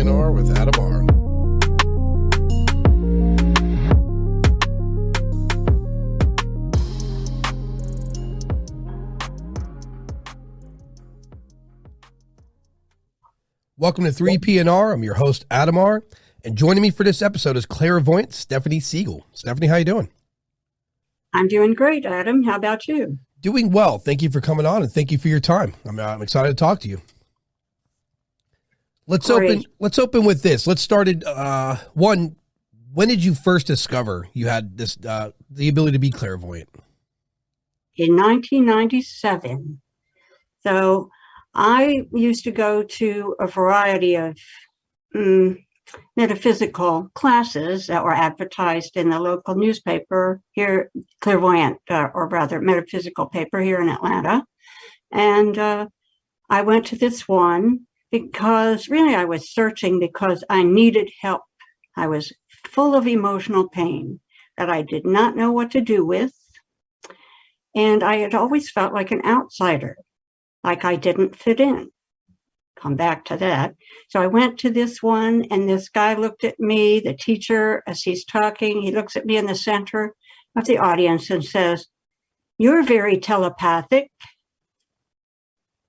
3PNR with Adam R. Welcome to 3PNR. I'm your host, Adam R. And joining me for this episode is clairvoyant Stephanie Siegel. Stephanie, how you doing? I'm doing great, Adam. How about you? Doing well. Thank you for coming on and thank you for your time. I'm excited to talk to you. Let's open with this. Let's start at one. When did you first discover you had this the ability to be clairvoyant? In 1997. So I used to go to a variety of metaphysical classes that were advertised in the local newspaper here, clairvoyant, or rather metaphysical paper here in Atlanta. And I went to this one because really I was searching because I needed help. I was full of emotional pain that I did not know what to do with. And I had always felt like an outsider, like I didn't fit in. Come back to that. So I went to this one and this guy looked at me, the teacher, as he's talking, he looks at me in the center of the audience and says, "You're very telepathic."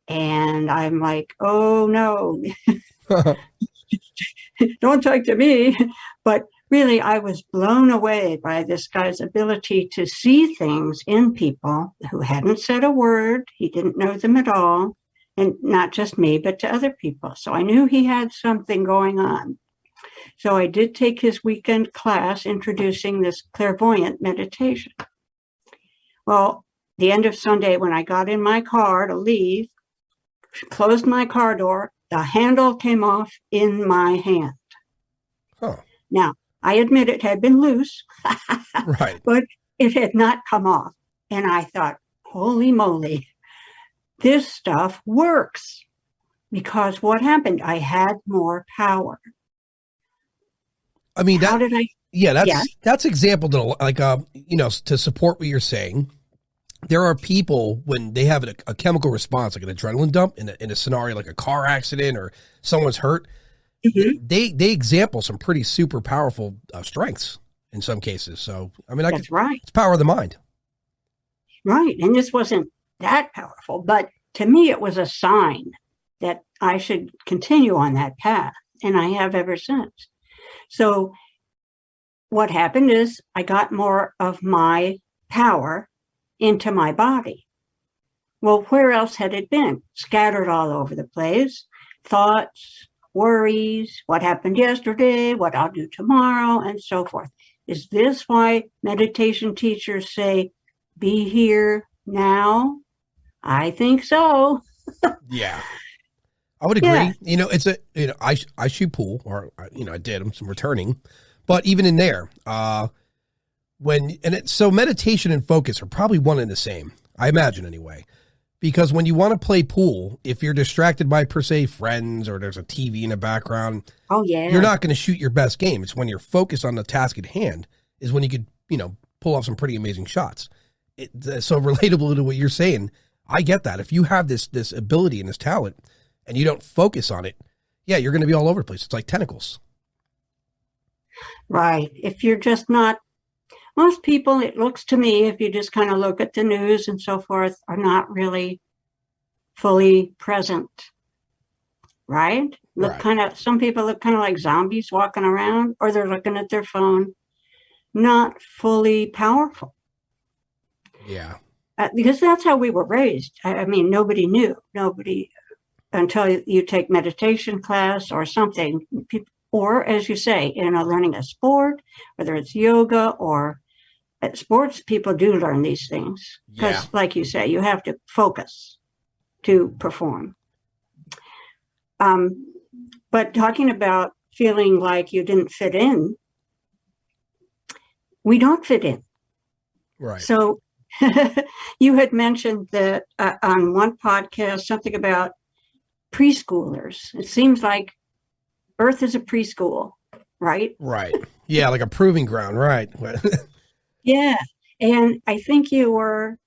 And I'm like, oh no, don't talk to me. But really, I was blown away by this guy's ability to see things in people who hadn't said a word. He didn't know them at all. And not just me, but to other people. So I knew he had something going on. So I did take his weekend class introducing this clairvoyant meditation. Well, the end of Sunday, when I got in my car to leave, closed my car door, the handle came off in my hand. Huh. Now, I admit it had been loose, Right. But it had not come off. And I thought, holy moly, this stuff works. Because what happened? I had more power. I mean, How did I? Yeah, that's example to like to support what you're saying. There are people when they have a chemical response, like an adrenaline dump in a scenario like a car accident or someone's hurt. Mm-hmm. They example some pretty super powerful strengths in some cases. So I mean, that's right. It's power of the mind. Right, and this wasn't that powerful, but to me, it was a sign that I should continue on that path, and I have ever since. So what happened is I got more of my power into my body. Well, where else had it been? Scattered all over the place. Thoughts, worries, what happened yesterday, what I'll do tomorrow, and so forth. Is this why meditation teachers say, be here now? I think so. Yeah. I would agree. Yeah. I shoot pool, or I did. I'm returning, but even in there, so meditation and focus are probably one and the same. I imagine anyway, because when you want to play pool, if you're distracted by per se friends or there's a TV in the background, oh yeah, you're not going to shoot your best game. It's when you're focused on the task at hand is when you could pull off some pretty amazing shots. So relatable to what you're saying. I get that. If you have this ability and this talent and you don't focus on it, yeah, you're going to be all over the place. It's like tentacles. Right. If you're just not, most people, it looks to me, if you just kind of look at the news and so forth, are not really fully present. Right? Some people look kind of like zombies walking around, or they're looking at their phone, not fully powerful. Yeah. Because that's how we were raised. I mean, nobody knew. Nobody, until you take meditation class or something, or as you say, learning a sport, whether it's yoga or sports, people do learn these things. Because like you say, you have to focus to perform. But talking about feeling like you didn't fit in, we don't fit in. Right. So you had mentioned that on one podcast, something about preschoolers. It seems like Earth is a preschool, right? Right. Yeah, like a proving ground, right. Yeah. And I think you were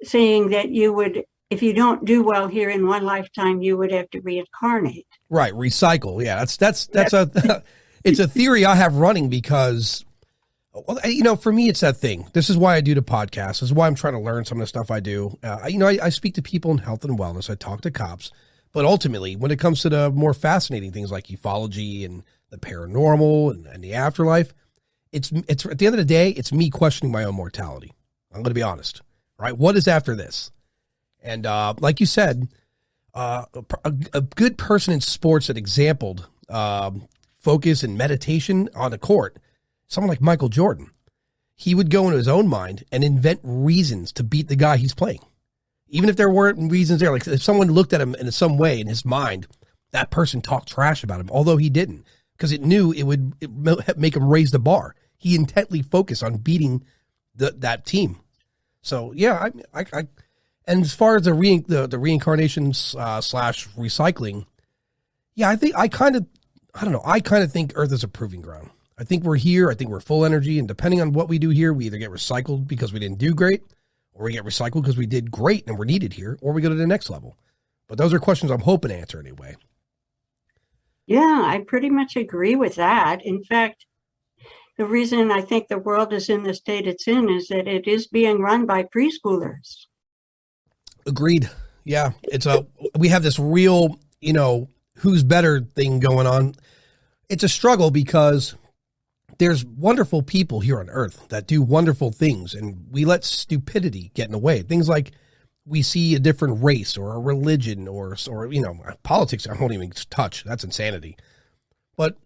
saying that you would if you don't do well here in one lifetime, you would have to reincarnate. Right. Recycle. Yeah. That's a, it's a theory I have running because, well, for me, it's that thing. This is why I do the podcast. This is why I'm trying to learn some of the stuff I do. I speak to people in health and wellness. I talk to cops, but ultimately when it comes to the more fascinating things like ufology and the paranormal and the afterlife, it's at the end of the day, it's me questioning my own mortality. I'm going to be honest, right? What is after this? And like you said, a good person in sports that exampled focus and meditation on the court, someone like Michael Jordan, he would go into his own mind and invent reasons to beat the guy he's playing. Even if there weren't reasons there, like if someone looked at him in some way in his mind, that person talked trash about him, although he didn't, because it knew it would make him raise the bar. He intently focused on beating that team. So yeah, I and as far as the reincarnation slash recycling, yeah, I kind of think Earth is a proving ground. I think we're here. I think we're full energy, and depending on what we do here, we either get recycled because we didn't do great, or we get recycled because we did great and we're needed here, or we go to the next level. But those are questions I'm hoping to answer anyway. Yeah, I pretty much agree with that. In fact, the reason I think the world is in the state it's in is that it is being run by preschoolers. Agreed. Yeah. We have this real, who's better thing going on. It's a struggle because there's wonderful people here on Earth that do wonderful things, and we let stupidity get in the way. Things like we see a different race or a religion or politics. I won't even touch. That's insanity. But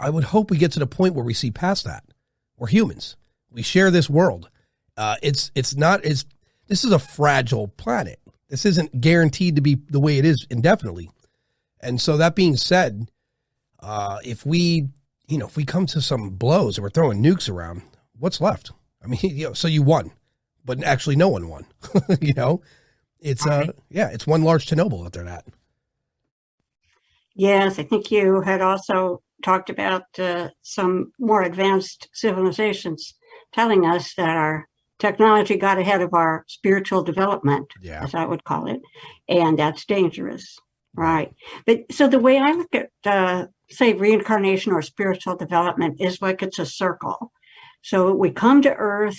I would hope we get to the point where we see past that. We're humans. We share this world. This is a fragile planet. This isn't guaranteed to be the way it is indefinitely. And so that being said, if we come to some blows and we're throwing nukes around, what's left? I mean, so you won, but actually no one won. It's it's one large Chernobyl after that. Yes, I think you had also talked about some more advanced civilizations telling us that our technology got ahead of our spiritual development, as I would call it, and that's dangerous, right? But so the way I look at, say, reincarnation or spiritual development is like it's a circle. So we come to Earth,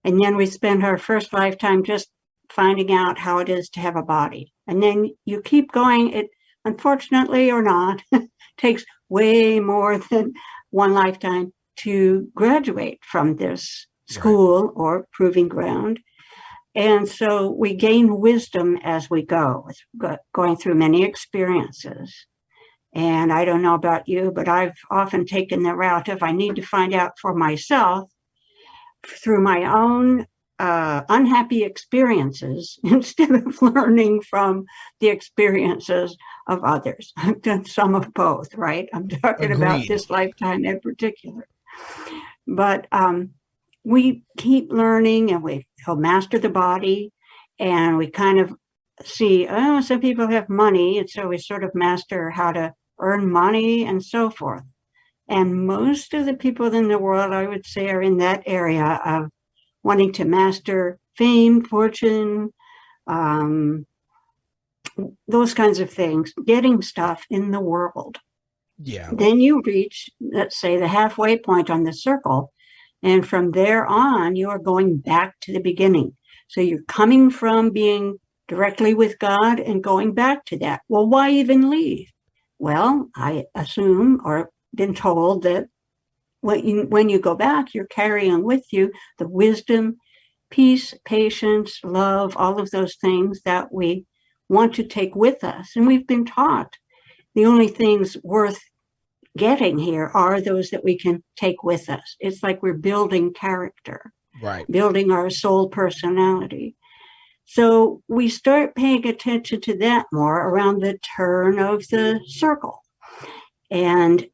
and then we spend our first lifetime just finding out how it is to have a body, and then you keep going. It, unfortunately or not, takes way more than one lifetime to graduate from this school or proving ground. And so we gain wisdom as we go, going through many experiences. And I don't know about you, but I've often taken the route of I need to find out for myself through my own unhappy experiences instead of learning from the experiences of others. I've done some of both, right? I'm talking about this lifetime in particular. But we keep learning, and we'll master the body, and we kind of see, some people have money, and so we sort of master how to earn money and so forth. And most of the people in the world, I would say, are in that area of wanting to master fame, fortune, those kinds of things, getting stuff in the world. Yeah. Then you reach, let's say, the halfway point on the circle. And from there on, you are going back to the beginning. So you're coming from being directly with God and going back to that. Well, why even leave? Well, I assume or been told that when you go back, you're carrying with you the wisdom, peace, patience, love, all of those things that we want to take with us. And we've been taught the only things worth getting here are those that we can take with us. It's like we're building character, building our soul personality. So we start paying attention to that more around the turn of the circle. And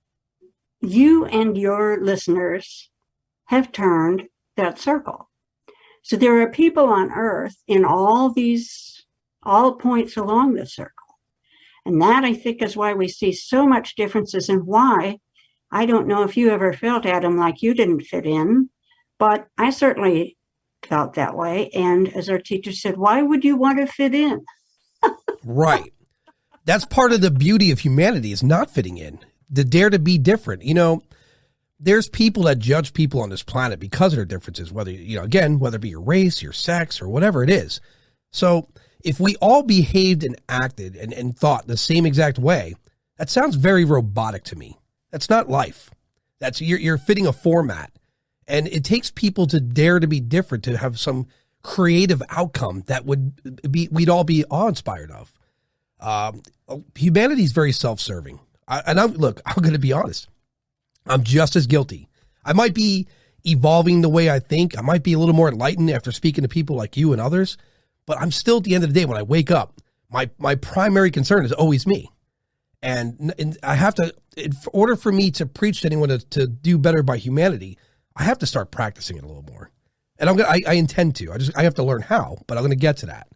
you and your listeners have turned that circle. So there are people on Earth in all points along the circle. And that, I think, is why we see so much differences, and why I don't know if you ever felt, Adam, like you didn't fit in, but I certainly felt that way. And as our teacher said, why would you want to fit in? Right. That's part of the beauty of humanity, is not fitting in, the dare to be different. There's people that judge people on this planet because of their differences, whether, whether it be your race, your sex, or whatever it is. So if we all behaved and acted and thought the same exact way, that sounds very robotic to me. That's not life. That's you're fitting a format. And it takes people to dare to be different, to have some creative outcome that we'd all be awe-inspired of. Humanity is very self-serving. I'm going to be honest. I'm just as guilty. I might be evolving the way I think. I might be a little more enlightened after speaking to people like you and others, but I'm still, at the end of the day, when I wake up, my primary concern is always me. And I have to, in order for me to preach to anyone to do better by humanity, I have to start practicing it a little more. And I intend to. I have to learn how, but I'm going to get to that.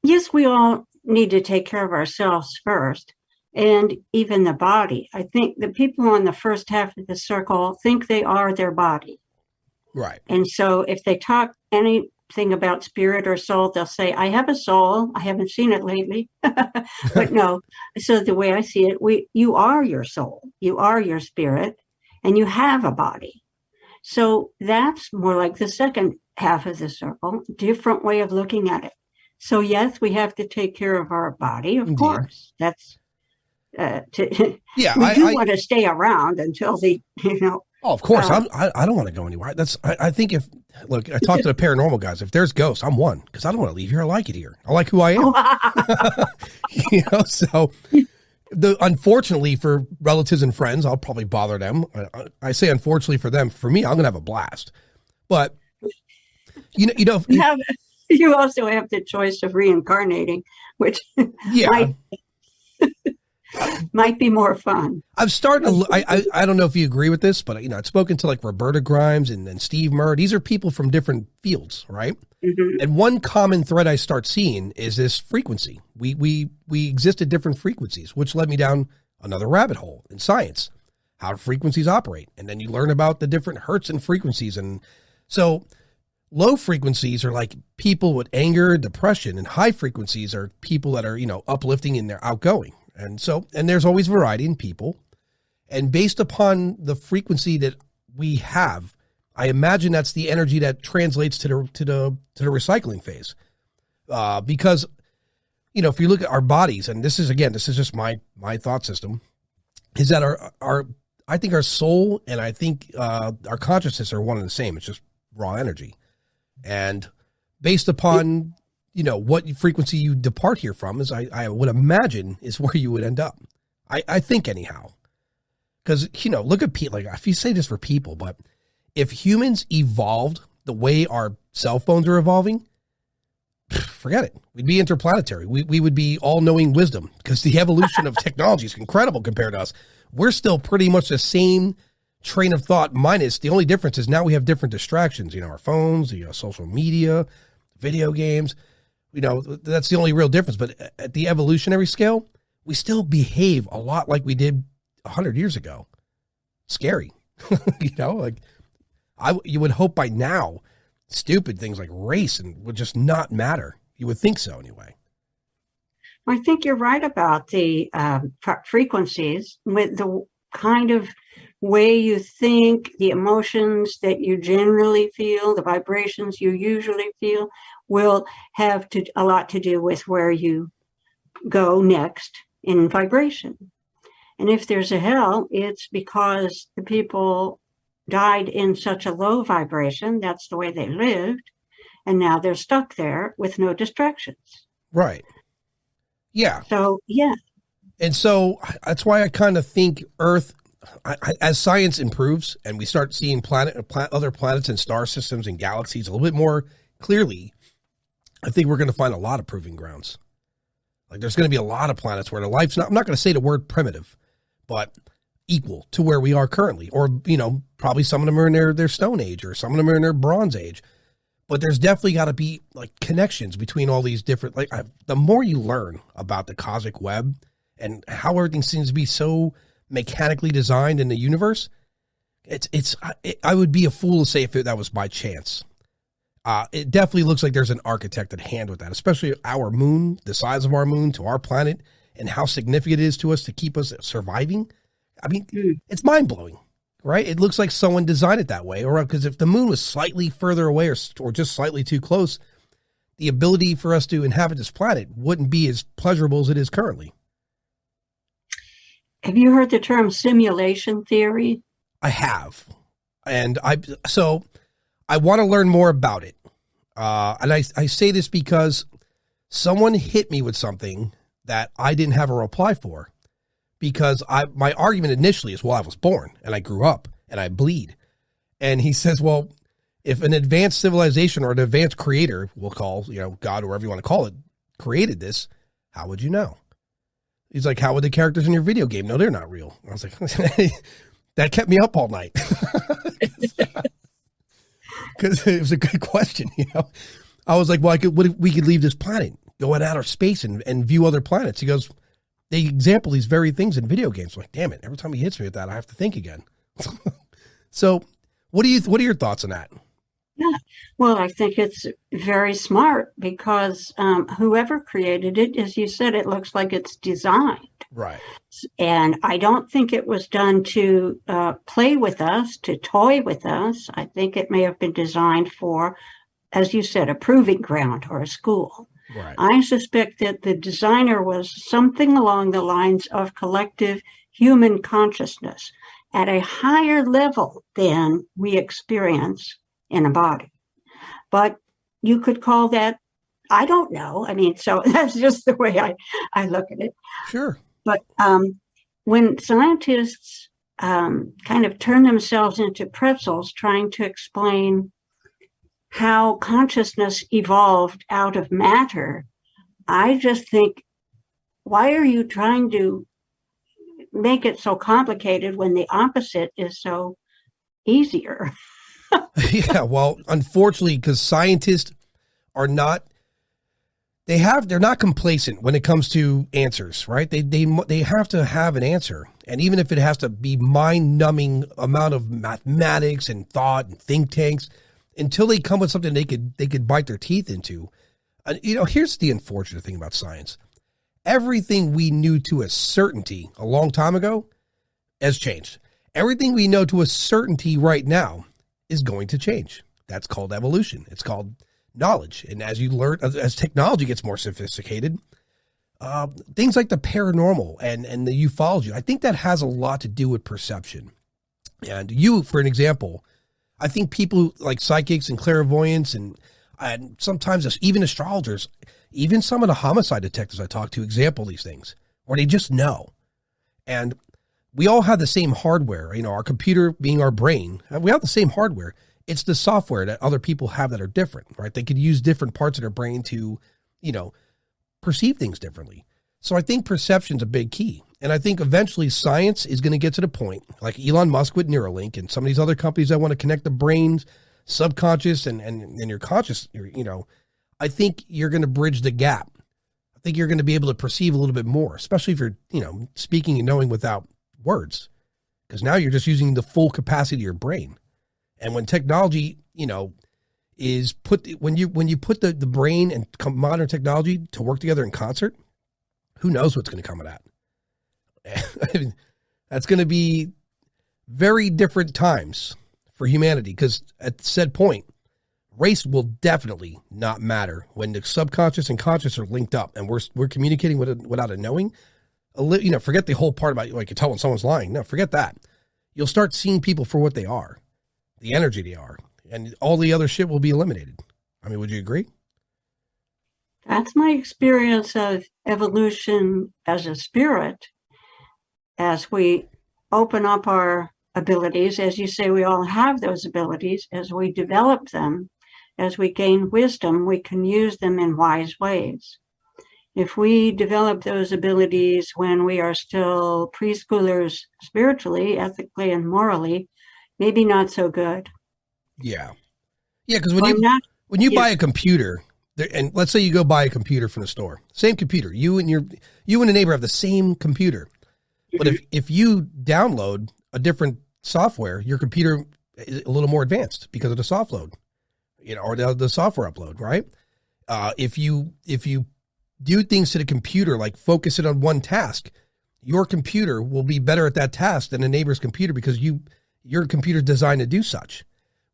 Yes, we all need to take care of ourselves first, and even the body. I think the people on the first half of the circle think they are their body. Right. And so if they talk anything about spirit or soul, they'll say, I have a soul. I haven't seen it lately. But no. So the way I see it, you are your soul. You are your spirit, and you have a body. So that's more like the second half of the circle, different way of looking at it. So yes, we have to take care of our body, of course. That's we want to stay around until Oh, of course. I don't want to go anywhere. I think I talk to the paranormal guys. If there's ghosts, I'm one, because I don't want to leave here. I like it here. I like who I am. So unfortunately for relatives and friends, I'll probably bother them. I say unfortunately for them. For me, I'm going to have a blast. But you also have the choice of reincarnating, which might be more fun. I've started to, I don't know if you agree with this, but I've spoken to like Roberta Grimes and Steve Murr. These are people from different fields, right? Mm-hmm. And one common thread I start seeing is this frequency. We exist at different frequencies, which led me down another rabbit hole in science, how frequencies operate. And then you learn about the different hertz and frequencies. And so low frequencies are like people with anger, depression, and high frequencies are people that are, uplifting and they're outgoing. And there's always variety in people. And based upon the frequency that we have, I imagine that's the energy that translates to the recycling phase. Because, if you look at our bodies, and this is just my thought system, is that I think our soul and I think our consciousness are one and the same. It's just raw energy. And based upon, what frequency you depart here from, is I would imagine is where you would end up. I think anyhow. Because, look at people, like if you say this for people, but if humans evolved the way our cell phones are evolving, forget it. We'd be interplanetary. We would be all-knowing wisdom, because the evolution of technology is incredible compared to us. We're still pretty much the same train of thought, minus the only difference is now we have different distractions, our phones, social media, video games, that's the only real difference. But at the evolutionary scale, we still behave a lot like we did 100 years ago. Scary. You would hope by now stupid things like race would just not matter. You would think so anyway. I think you're right about the frequencies, with the kind of way you think, the emotions that you generally feel, the vibrations you usually feel, will have a lot to do with where you go next in vibration. And if there's a hell, it's because the people died in such a low vibration. That's the way they lived. And now they're stuck there with no distractions. Right. Yeah. So, yeah. And so that's why I kind of think Earth, as science improves and we start seeing other planets and star systems and galaxies a little bit more clearly, I think we're going to find a lot of proving grounds. Like there's going to be a lot of planets where the life's not, I'm not going to say the word primitive, but equal to where we are currently. Or, probably some of them are in their Stone Age, or some of them are in their Bronze Age. But there's definitely got to be like connections between all these different, the more you learn about the cosmic web and how everything seems to be so mechanically designed in the universe, I would be a fool to say if that was by chance. It definitely looks like there's an architect at hand with that, especially our moon, the size of our moon to our planet, and how significant it is to us to keep us surviving. I mean, it's mind blowing, right? It looks like someone designed it that way, or because if the moon was slightly further away or just slightly too close, the ability for us to inhabit this planet wouldn't be as pleasurable as it is currently. Have you heard the term simulation theory? I have. And I want to learn more about it. And I say this because someone hit me with something that I didn't have a reply for, because my argument initially is, well, I was born and I grew up and I bleed. And he says, well, if an advanced civilization or an advanced creator, we'll call, God or whatever you want to call it, created this, how would you know? He's like, how would the characters in your video game know they're not real? I was like, that kept me up all night. Because it was a good question, I was like, well, we could leave this planet, go in outer space and view other planets. He goes, they example these very things in video games. I'm like, damn it, every time he hits me with that, I have to think again. So what are your thoughts on that? Yeah, well, I think it's very smart because whoever created it, as you said, it looks like it's designed. Right. And I don't think it was done to play with us, to toy with us. I think it may have been designed for, as you said, a proving ground or a school. Right. I suspect that the designer was something along the lines of collective human consciousness at a higher level than we experience in a body. But you could call that, I don't know. I mean, so that's just the way I look at it. Sure. But when scientists kind of turn themselves into pretzels trying to explain how consciousness evolved out of matter, I just think, why are you trying to make it so complicated when the opposite is so easier? Yeah, well, unfortunately, because scientists are not, they're not complacent when it comes to answers, right? They have to have an answer. And even if it has to be mind-numbing amount of mathematics and thought and think tanks, until they come with something they could bite their teeth into. Here's the unfortunate thing about science. Everything we knew to a certainty a long time ago has changed. Everything we know to a certainty right now is going to change. That's called evolution. It's called knowledge. And as you learn, as technology gets more sophisticated, things like the paranormal and the ufology, I think that has a lot to do with perception. And for an example, I think people like psychics and clairvoyants and sometimes even astrologers, even some of the homicide detectives I talk to example these things, or they just know. And we all have the same hardware, our computer being our brain. We have the same hardware. It's the software that other people have that are different, right? They could use different parts of their brain to, perceive things differently. So I think perception's a big key. And I think eventually science is going to get to the point, like Elon Musk with Neuralink and some of these other companies that want to connect the brain's subconscious and your conscious, I think you're going to bridge the gap. I think you're going to be able to perceive a little bit more, especially if you're, speaking and knowing without words, because now you're just using the full capacity of your brain. And when technology, is when you put the brain and modern technology to work together in concert, who knows what's going to come of that? I mean, that's going to be very different times for humanity, because at said point, race will definitely not matter when the subconscious and conscious are linked up and we're communicating without a knowing. Forget the whole part about you can tell when someone's lying. No, forget that. You'll start seeing people for what they are, the energy they are, and all the other shit will be eliminated. I mean, would you agree? That's my experience of evolution as a spirit. As we open up our abilities, as you say, we all have those abilities. As we develop them, as we gain wisdom, we can use them in wise ways. If we develop those abilities when we are still preschoolers spiritually, ethically, and morally, maybe not so good. Yeah. Yeah, because when you buy a computer, and let's say you go buy a computer from the store, same computer, you and the neighbor have the same computer. But if you download a different software, your computer is a little more advanced because of the soft load, or the software upload, right? If you do things to the computer, like focus it on one task, your computer will be better at that task than a neighbor's computer because your computer's designed to do such.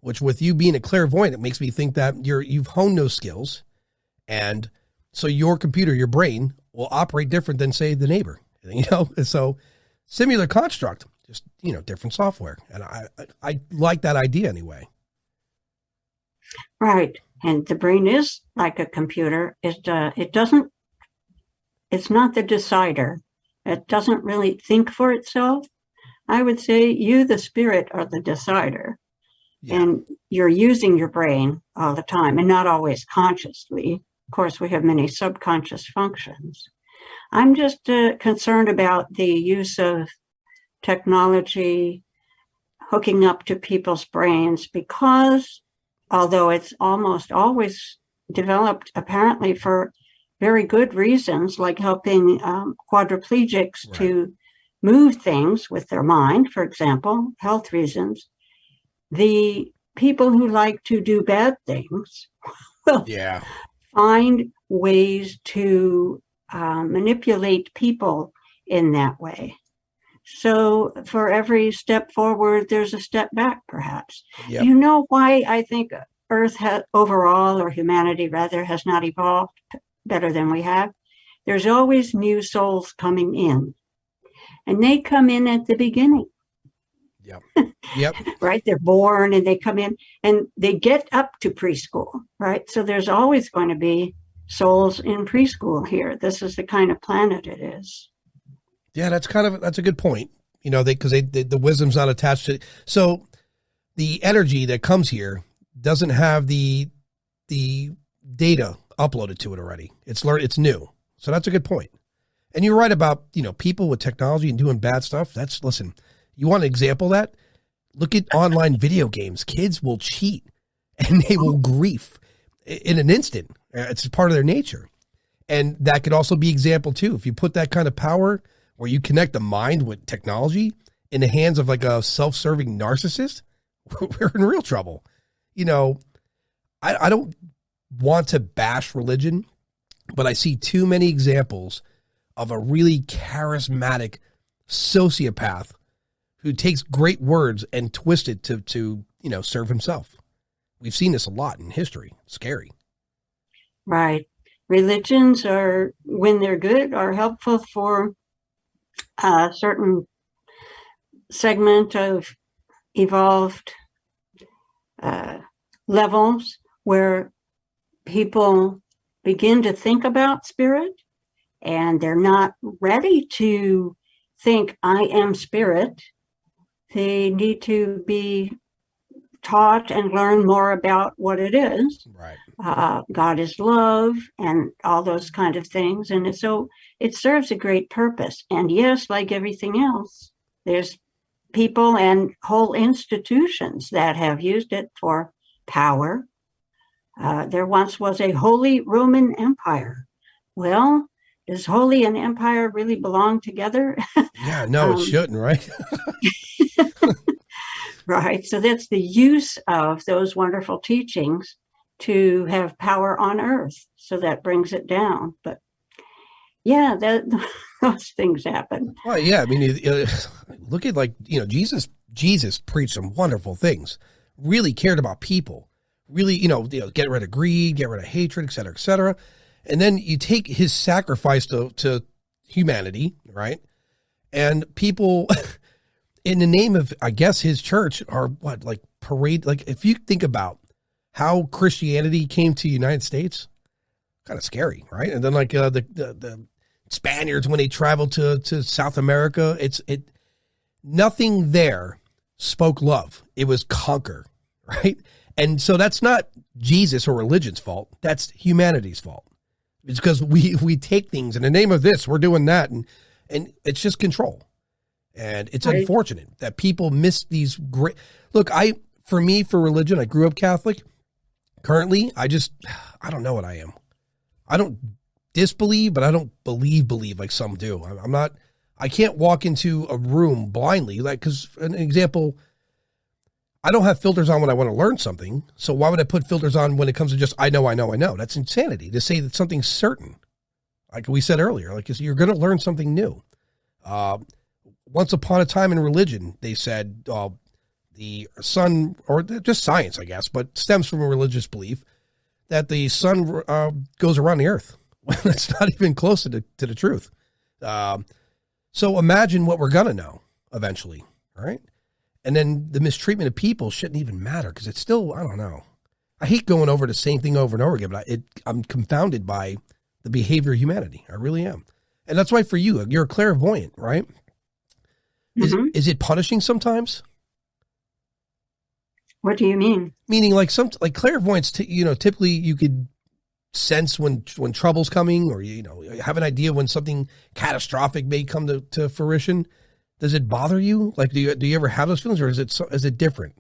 Which, with you being a clairvoyant, it makes me think that you've honed those skills, and so your computer, your brain, will operate different than, say, the neighbor. And so similar construct, just different software, and I like that idea anyway. Right, and the brain is like a computer. It's not the decider. It doesn't really think for itself. I would say you, the spirit, are the decider. Yeah. And you're using your brain all the time, and not always consciously. Of course, we have many subconscious functions. I'm just concerned about the use of technology hooking up to people's brains, because although it's almost always developed apparently for very good reasons, like helping quadriplegics to move things with their mind, for example, health reasons, the people who like to do bad things will find ways to manipulate people in that way. So for every step forward, there's a step back, perhaps. Yep. You know why I think Earth overall, or humanity rather, has not evolved better than we have? There's always new souls coming in, and they come in at the beginning. Yep. Right? They're born and they come in and they get up to preschool, right? So there's always going to be souls in preschool here. This is the kind of planet it is. Yeah, that's a good point. Because the wisdom's not attached to it. So the energy that comes here doesn't have the data uploaded to it already. It's new. So that's a good point. And you're right about, people with technology and doing bad stuff. Listen, you want an example of that? Look at online video games. Kids will cheat and they will grief in an instant. It's part of their nature. And that could also be example too. If you put that kind of power where you connect the mind with technology in the hands of like a self-serving narcissist, we're in real trouble. I don't want to bash religion, but I see too many examples of a really charismatic sociopath who takes great words and twist it to serve himself. We've seen this a lot in history. Scary. Right. Religions are, when they're good, are helpful for a certain segment of evolved levels where people begin to think about spirit, and they're not ready to think, I am spirit. They need to be taught and learn more about what it is. Right. God is love and all those kind of things. And so it serves a great purpose. And yes, like everything else, there's people and whole institutions that have used it for power. There once was a Holy Roman Empire. Well, does holy and empire really belong together? Yeah, no, it shouldn't, right? Right. So that's the use of those wonderful teachings to have power on earth. So that brings it down. But yeah, those things happen. Well, yeah. I mean, look at Jesus preached some wonderful things, really cared about people, really, get rid of greed, get rid of hatred, et cetera, et cetera. And then you take his sacrifice to humanity, right? And people in the name of, I guess, his church are parade. Like, if you think about how Christianity came to the United States, kind of scary, right? And then the Spaniards, when they traveled to South America, nothing there spoke love. It was conquer, right? And so that's not Jesus or religion's fault. That's humanity's fault. It's because we take things in the name of this, we're doing that, and it's just control. And it's unfortunate that people miss these great. Look, for religion, I grew up Catholic. Currently, I don't know what I am. I don't disbelieve, but I don't believe like some do. I'm I can't walk into a room blindly. Like, because an example, I don't have filters on when I want to learn something. So why would I put filters on when it comes to just, I know. That's insanity to say that something's certain. Like we said earlier, like you're going to learn something new. Once upon a time in religion, they said the sun, or just science, I guess, but stems from a religious belief that the sun goes around the earth. It's not even close to the truth. So imagine what we're going to know eventually, right? And then the mistreatment of people shouldn't even matter because it's still, I don't know. I hate going over the same thing over and over again, but I'm confounded by the behavior of humanity. I really am. And that's why for you, you're a clairvoyant, right? Is it punishing sometimes? What do you mean? Meaning like clairvoyance, typically you could sense when trouble's coming, or have an idea when something catastrophic may come to fruition. Does it bother you? Like, do you ever have those feelings, or is it different?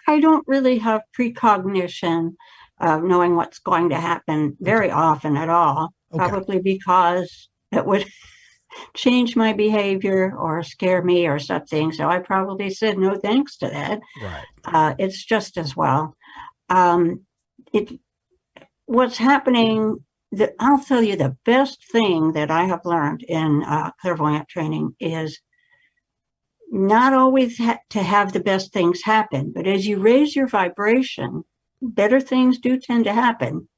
I don't really have precognition of knowing what's going to happen very often at all. Okay. Probably because it would change my behavior or scare me or something. So I probably said no thanks to that. Right. It's just as well. What's happening, I'll tell you the best thing that I have learned in clairvoyant training is not always to have the best things happen, but as you raise your vibration, better things do tend to happen.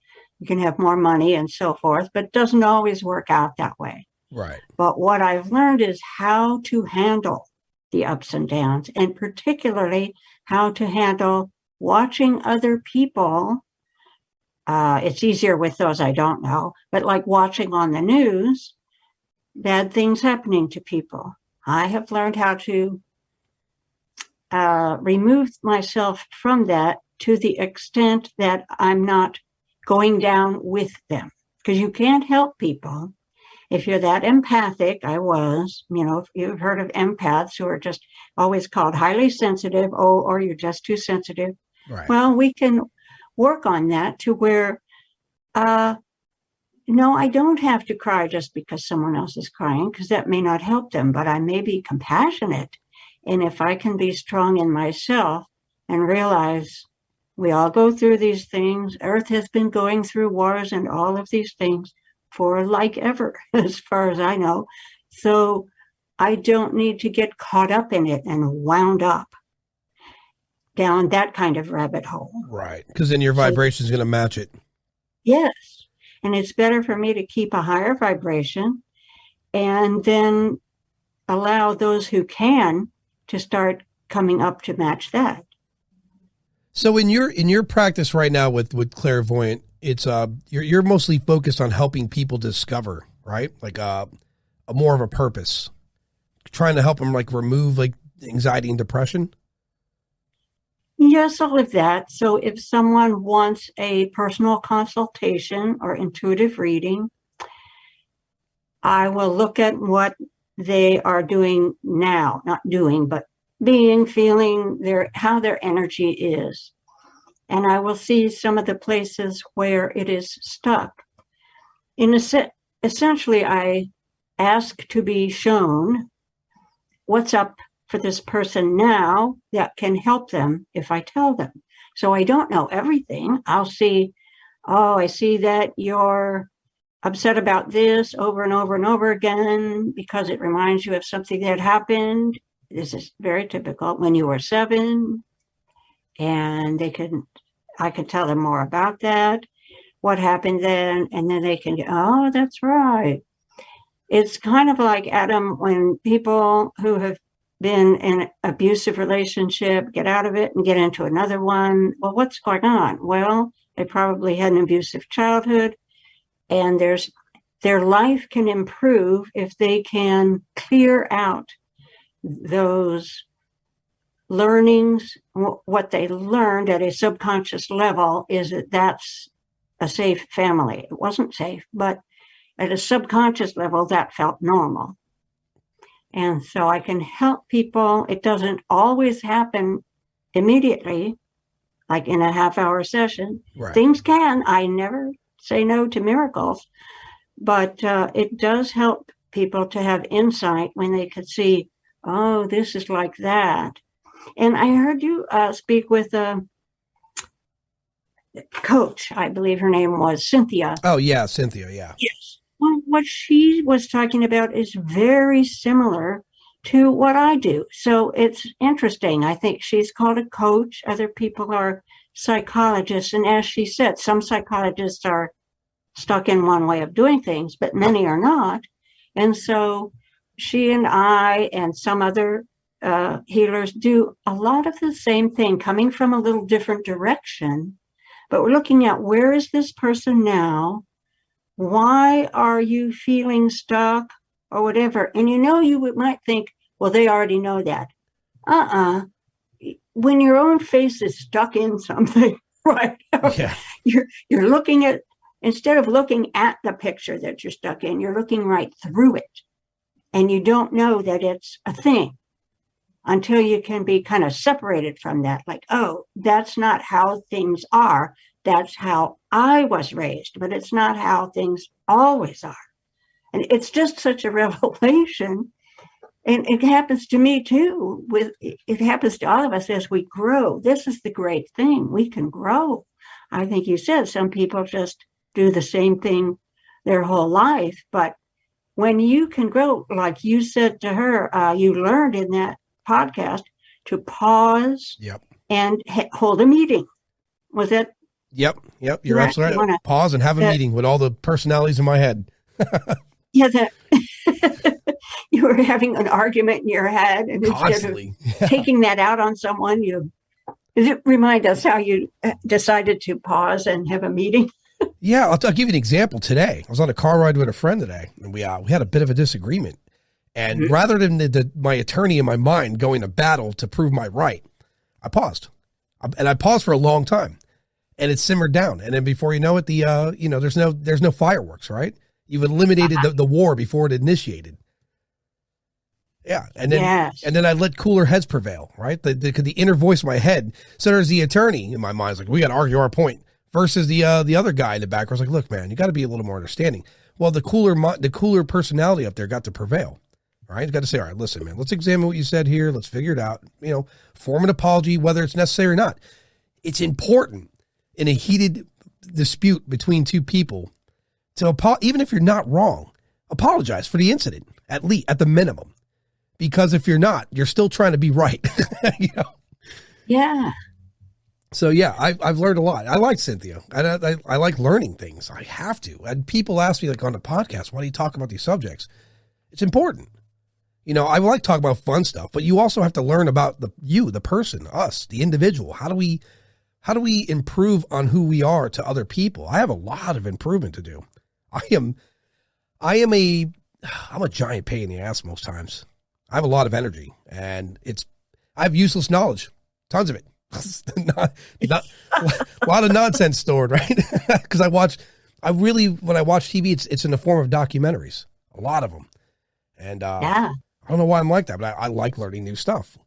You can have more money and so forth, but it doesn't always work out that way. Right. But what I've learned is how to handle the ups and downs, and particularly how to handle watching other people. It's easier with those I don't know, but like watching on the news, bad things happening to people. I have learned how to remove myself from that to the extent that I'm not going down with them, because you can't help people. If you're that empathic, if you've heard of empaths who are just always called highly sensitive, or you're just too sensitive. Right. Well, we can work on that to where, no, I don't have to cry just because someone else is crying, because that may not help them, but I may be compassionate. And if I can be strong in myself and realize we all go through these things, Earth has been going through wars and all of these things for like ever, as far as I know. So I don't need to get caught up in it and wound up down that kind of rabbit hole. Right. Because then your vibration is going to match it. Yes. And it's better for me to keep a higher vibration and then allow those who can to start coming up to match that. So in your practice right now with clairvoyant, it's you're mostly focused on helping people discover, right? Like a more of a purpose, trying to help them like remove like anxiety and depression. Yes, all of that. So if someone wants a personal consultation or intuitive reading, I will look at what they are doing now, not doing, but being, feeling, how their energy is. And I will see some of the places where it is stuck. Essentially, I ask to be shown what's up for this person now that can help them if I tell them. So I don't know everything. I'll see, I see that you're upset about this over and over and over again because it reminds you of something that happened. This is very typical when you were 7, and I can tell them more about that, what happened then, and then they can, oh, that's right. It's kind of like, Adam, when people who have been in an abusive relationship get out of it and get into another one. Well, what's going on? Well, they probably had an abusive childhood, and their life can improve if they can clear out those learnings. What they learned at a subconscious level is that that's a safe family. It wasn't safe, but at a subconscious level, that felt normal. And so I can help people. It doesn't always happen immediately, like in a half-hour session. Right. Things can. I never say no to miracles, but it does help people to have insight when they could see, oh, this is like that. And I heard you speak with a coach, I believe her name was Cynthia. Oh, yeah, Cynthia, yeah. Yes. Well, what she was talking about is very similar to what I do. So it's interesting. I think she's called a coach. Other people are psychologists. And as she said, some psychologists are stuck in one way of doing things, but many are not. And so she and I and some other healers do a lot of the same thing, coming from a little different direction. But we're looking at, where is this person now? Why are you feeling stuck or whatever? And you might think, well, they already know that. When your own face is stuck in something, right? Yeah. You're looking at, instead of looking at the picture that you're stuck in, you're looking right through it. And you don't know that it's a thing until you can be kind of separated from that. Like, oh, that's not how things are. That's how I was raised, but it's not how things always are. And it's just such a revelation. And it happens to me too. It happens to all of us as we grow. This is the great thing. We can grow. I think you said some people just do the same thing their whole life. But when you can grow, like you said to her, you learned in that podcast to pause. Yep. And hold a meeting. Was that? Yep. You're absolutely right. Pause and have a meeting with all the personalities in my head. Yeah, you were having an argument in your head, and constantly instead of taking that out on someone, remind us how you decided to pause and have a meeting. Yeah, I'll give you an example today. I was on a car ride with a friend today, and we had a bit of a disagreement. And rather than my attorney in my mind going to battle to prove my right, I paused. And I paused for a long time, and it simmered down. And then before you know it, there's no fireworks, right? You've eliminated the war before it initiated. Yeah. And then I let cooler heads prevail, right? The inner voice in my head. So there's the attorney in my mind. It's like, we got to argue our point, versus the other guy in the back was like, look, man, you got to be a little more understanding. Well, the cooler personality up there got to prevail, right? You got to say, all right, listen, man, let's examine what you said here. Let's figure it out, form an apology, whether it's necessary or not. It's important in a heated dispute between two people to even if you're not wrong, apologize for the incident, at the minimum. Because if you're not, you're still trying to be right. Yeah. So yeah, I've learned a lot. I like Cynthia. I like learning things. I have to. And people ask me, like, on the podcast, why do you talk about these subjects? It's important. I like talking about fun stuff, but you also have to learn about the person, us, the individual. How do we improve on who we are to other people? I have a lot of improvement to do. I'm a giant pain in the ass most times. I have a lot of energy, and I have useless knowledge, tons of it. not a lot of nonsense stored, right? Because when I watch TV, it's in the form of documentaries, a lot of them. And I don't know why I'm like that, but I like learning new stuff.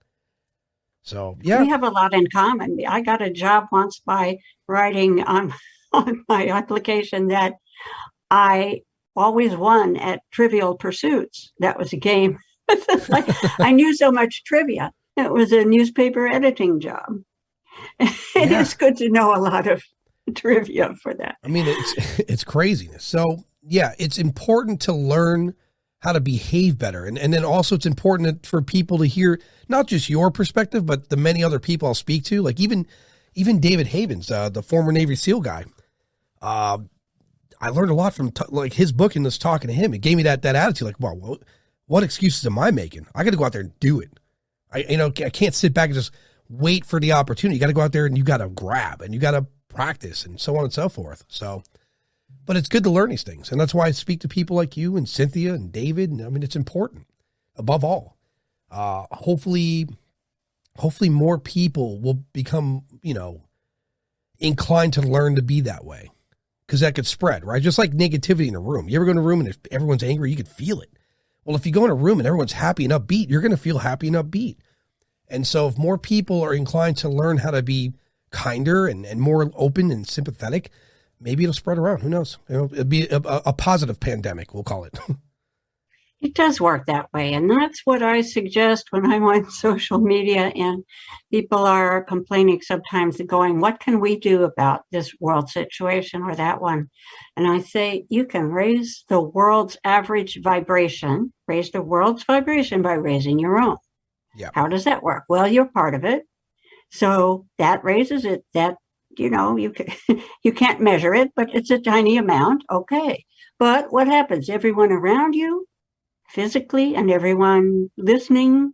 So yeah, we have a lot in common. I got a job once by writing on my application that I always won at Trivial Pursuits. That was a game. I knew so much trivia. It was a newspaper editing job. It is good to know a lot of trivia for that. I mean, it's craziness. So yeah, it's important to learn how to behave better. And then also it's important for people to hear not just your perspective, but the many other people I'll speak to, like even David Havens, the former Navy SEAL guy. I learned a lot from like his book and just talking to him. It gave me that attitude, like, wow, what excuses am I making? I got to go out there and do it. I can't sit back and just wait for the opportunity. You got to go out there and you got to grab and you got to practice and so on and so forth. So, but it's good to learn these things. And that's why I speak to people like you and Cynthia and David. And I mean, it's important above all. Hopefully more people will become, inclined to learn to be that way, because that could spread, right? Just like negativity in a room. You ever go in a room and if everyone's angry, you could feel it. Well, if you go in a room and everyone's happy and upbeat, you're going to feel happy and upbeat. And so if more people are inclined to learn how to be kinder and more open and sympathetic, maybe it'll spread around. Who knows? It'll be a positive pandemic, we'll call it. It does work that way. And that's what I suggest when I'm on social media and people are complaining sometimes and going, what can we do about this world situation or that one? And I say, you can raise the world's average vibration, raise the world's vibration by raising your own. Yeah. How does that work? Well, you're part of it. So that raises it. That, you you can't measure it, but it's a tiny amount. Okay. But what happens? Everyone around you, physically, and everyone listening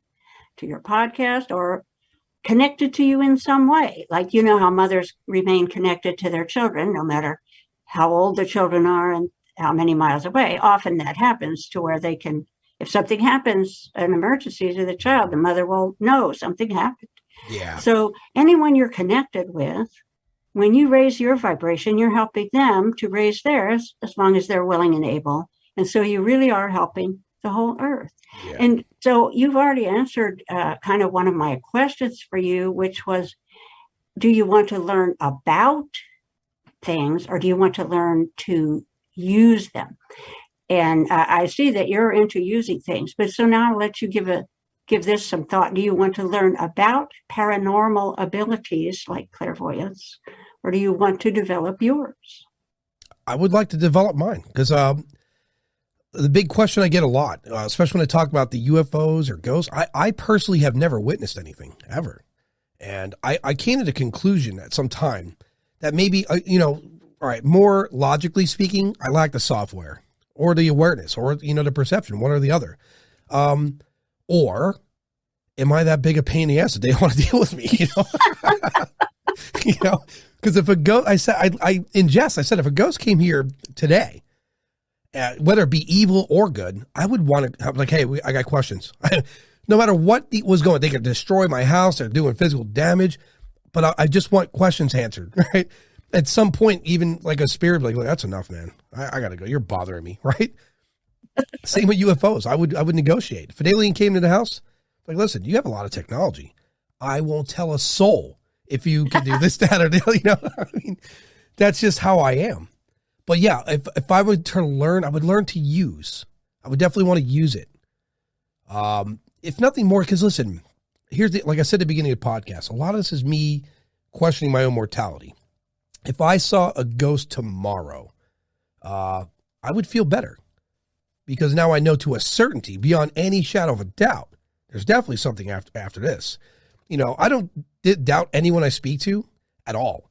to your podcast or connected to you in some way. Like, how mothers remain connected to their children, no matter how old the children are and how many miles away. Often that happens to where they can, if something happens, an emergency to the child, the mother will know something happened. Yeah. So anyone you're connected with, when you raise your vibration, you're helping them to raise theirs as long as they're willing and able. And so you really are helping the whole earth. Yeah. And so you've already answered kind of one of my questions for you, which was, do you want to learn about things or do you want to learn to use them? And I see that you're into using things, but so now I'll let you give this some thought. Do you want to learn about paranormal abilities like clairvoyance, or do you want to develop yours? I would like to develop mine because the big question I get a lot, especially when I talk about the UFOs or ghosts, I personally have never witnessed anything ever. And I came to the conclusion at some time that maybe, all right, more logically speaking, I lack the software or the awareness or, the perception, one or the other. Or am I that big a pain in the ass that they don't want to deal with me? Because if a ghost, I in jest, I said, if a ghost came here today, whether it be evil or good, I would want to, like, hey, I got questions. No matter what was going, they could destroy my house. They're doing physical damage, but I just want questions answered, right? At some point, even like a spirit, like, that's enough, man. I got to go. You're bothering me, right? Same with UFOs. I would negotiate. If an alien came to the house, like, listen, you have a lot of technology. I won't tell a soul if you can do this, that, or the, I mean, that's just how I am. But yeah, if I were to learn, I would learn to use. I would definitely want to use it. If nothing more, because listen, like I said at the beginning of the podcast, a lot of this is me questioning my own mortality. If I saw a ghost tomorrow, I would feel better because now I know to a certainty, beyond any shadow of a doubt, there's definitely something after this. I don't doubt anyone I speak to at all.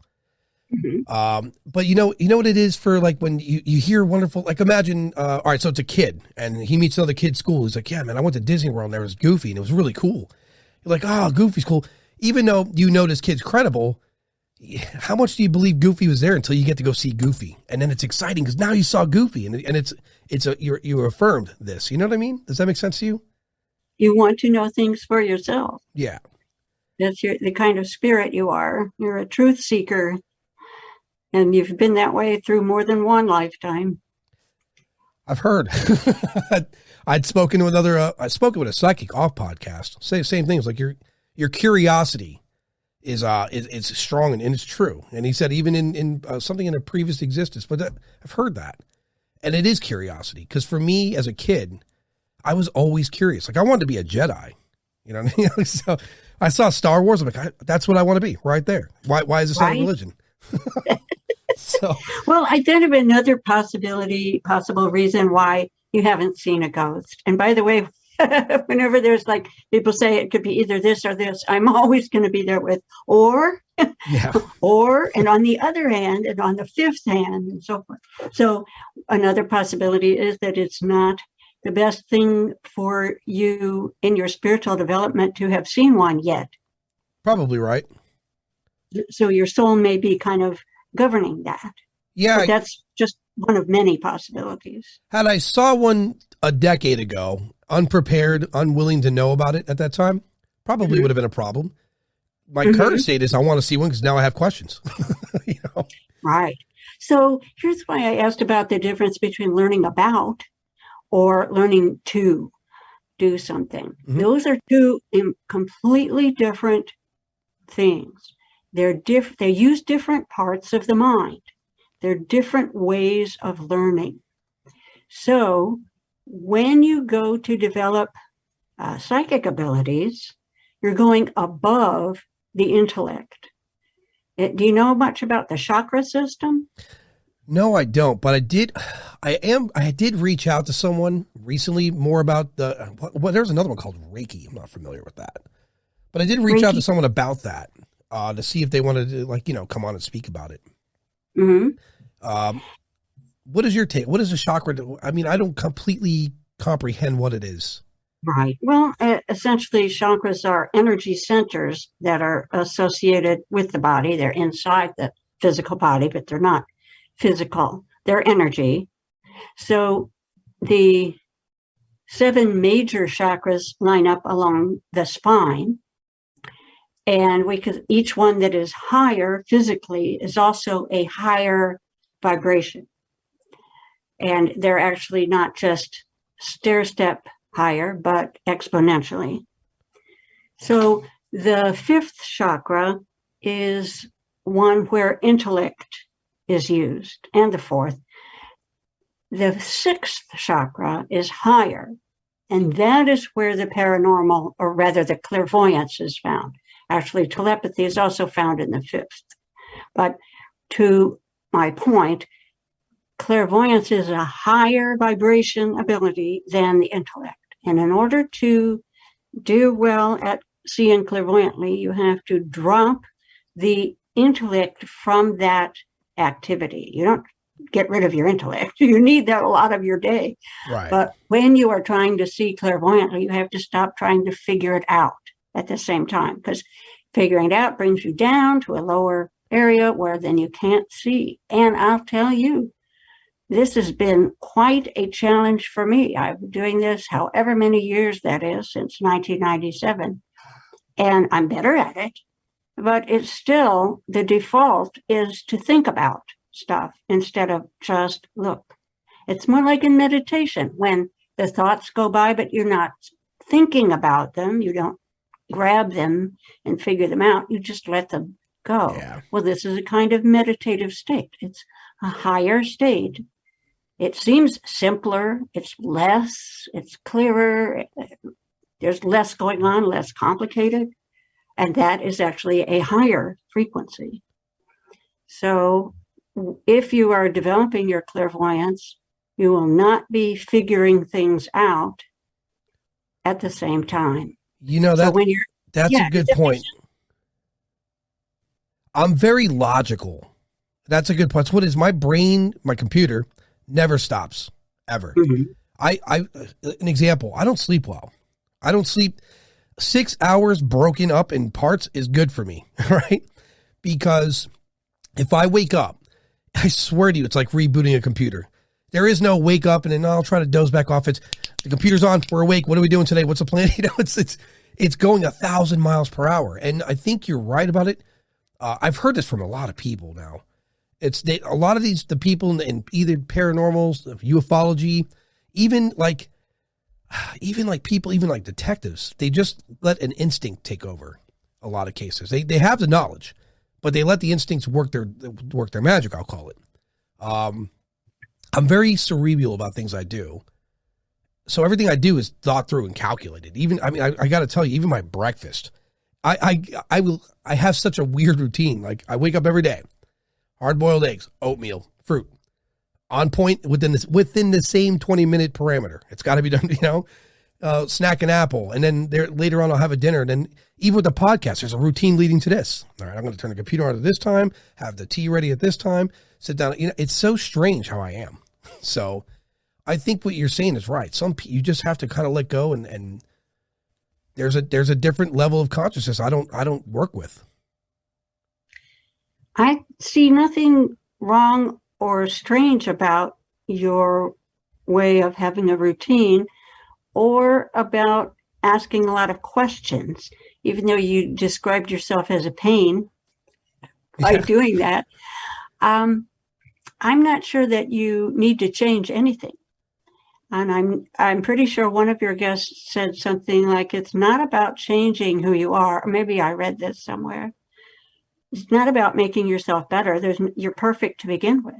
Mm-hmm. But you know what it is for, like, when you hear wonderful, like, imagine, all right, so it's a kid and he meets another kid at school. He's like, yeah, man, I went to Disney World and there was Goofy and it was really cool. You're like, oh, Goofy's cool. Even though this kid's credible, how much do you believe Goofy was there until you get to go see Goofy? And then it's exciting because now you saw Goofy and you affirmed this. You know what I mean? Does that make sense to you? You want to know things for yourself. Yeah. That's the kind of spirit you are. You're a truth seeker. And you've been that way through more than one lifetime. I've heard. I'd spoken to I spoken with a psychic off podcast. Say the same things, like your curiosity is strong and it's true. And he said even in something in a previous existence, but I've heard that. And it is curiosity. Because for me as a kid, I was always curious. Like, I wanted to be a Jedi. You know what I mean? So I saw Star Wars. I'm like, that's what I want to be right there. Why is this not a religion? So, well, I thought of another possible reason why you haven't seen a ghost. And by the way, whenever there's, like, people say it could be either this or this, I'm always going to be there with or, yeah. or, and on the other hand, and on the fifth hand, and so forth. So another possibility is that it's not the best thing for you in your spiritual development to have seen one yet. Probably right. So your soul may be kind of governing that. Yeah. But that's just one of many possibilities. Had I saw one a decade ago, unprepared, unwilling to know about it at that time, probably would have been a problem. My current state is I want to see one because now I have questions. Right. So here's why I asked about the difference between learning about or learning to do something. Mm-hmm. Those are two completely different things. They use different parts of the mind. They're different ways of learning. So when you go to develop psychic abilities, you're going above the intellect. Do you know much about the chakra system? No, I don't, but I did reach out to someone recently more about there's another one called Reiki. I'm not familiar with that, but I did reach out to someone about that to see if they wanted to come on and speak about it. Mm-hmm. What is your take? What is a chakra? I mean, I don't completely comprehend what it is. Right. Well, essentially, chakras are energy centers that are associated with the body. They're inside the physical body, but they're not physical. They're energy. So the 7 major chakras line up along the spine. And each one that is higher physically is also a higher vibration. And they're actually not just stair-step higher, but exponentially. So the 5th chakra is one where intellect is used, and the 4th. The 6th chakra is higher, and that is where the paranormal, or rather the clairvoyance, is found. Actually, telepathy is also found in the 5th. But to my point, clairvoyance is a higher vibration ability than the intellect. And in order to do well at seeing clairvoyantly, you have to drop the intellect from that activity. You don't get rid of your intellect. You need that a lot of your day. Right. But when you are trying to see clairvoyantly, you have to stop trying to figure it out at the same time, because figuring it out brings you down to a lower area where then you can't see. And I'll tell you, this has been quite a challenge for me. I've been doing this however many years that is, since 1997, and I'm better at it, but it's still, the default is to think about stuff instead of just look. It's more like in meditation, when the thoughts go by, but you're not thinking about them. You don't grab them and figure them out. You just let them go. Yeah. Well, this is a kind of meditative state. It's a higher state. It seems simpler. It's less. It's clearer. There's less going on, less complicated. And that is actually a higher frequency. So if you are developing your clairvoyance, you will not be figuring things out at the same time. That's a good point. I'm very logical. That's a good point. That's what is my brain, my computer never stops ever. Mm-hmm. An example, I don't sleep well. I don't sleep 6 hours broken up in parts is good for me, right? Because if I wake up, I swear to you, it's like rebooting a computer. There is no wake up and then I'll try to doze back off. It's the computer's on. We're awake. What are we doing today? What's the plan? It's going 1,000 miles per hour. And I think you're right about it. I've heard this from a lot of people now. A lot of the people in either paranormals, ufology, even like people, even like detectives, they just let an instinct take over a lot of cases. They have the knowledge, but they let the instincts work their magic, I'll call it. I'm very cerebral about things I do. So everything I do is thought through and calculated. I got to tell you, even my breakfast, I have such a weird routine. Like I wake up every day, hard-boiled eggs, oatmeal, fruit, on point within the same 20-minute parameter. It's got to be done, snack an apple. And then later on I'll have a dinner. And then even with the podcast, there's a routine leading to this. All right, I'm going to turn the computer on at this time, have the tea ready at this time, sit down. It's so strange how I am. So I think what you're saying is right. You just have to kind of let go, and there's a different level of consciousness I don't work with. I see nothing wrong or strange about your way of having a routine or about asking a lot of questions, even though you described yourself as a pain by doing that. I'm not sure that you need to change anything. And I'm pretty sure one of your guests said something like, it's not about changing who you are. Or maybe I read this somewhere. It's not about making yourself better. You're perfect to begin with.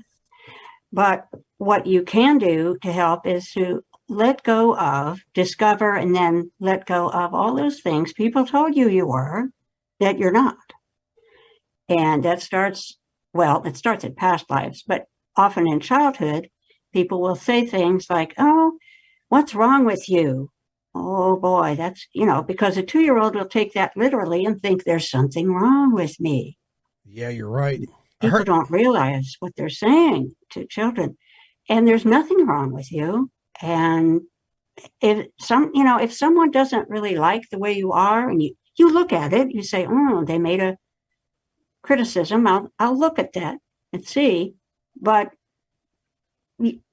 But what you can do to help is to let go of, discover, and then let go of all those things people told you were that you're not. And that starts, well, it starts in past lives, but often in childhood, people will say things like, oh, what's wrong with you? Oh boy, that's, because a 2-year-old will take that literally and think there's something wrong with me. Yeah, you're right. People don't realize what they're saying to children. And there's nothing wrong with you. And if someone doesn't really like the way you are, and you look at it, you say, oh, they made a criticism. I'll look at that and see. But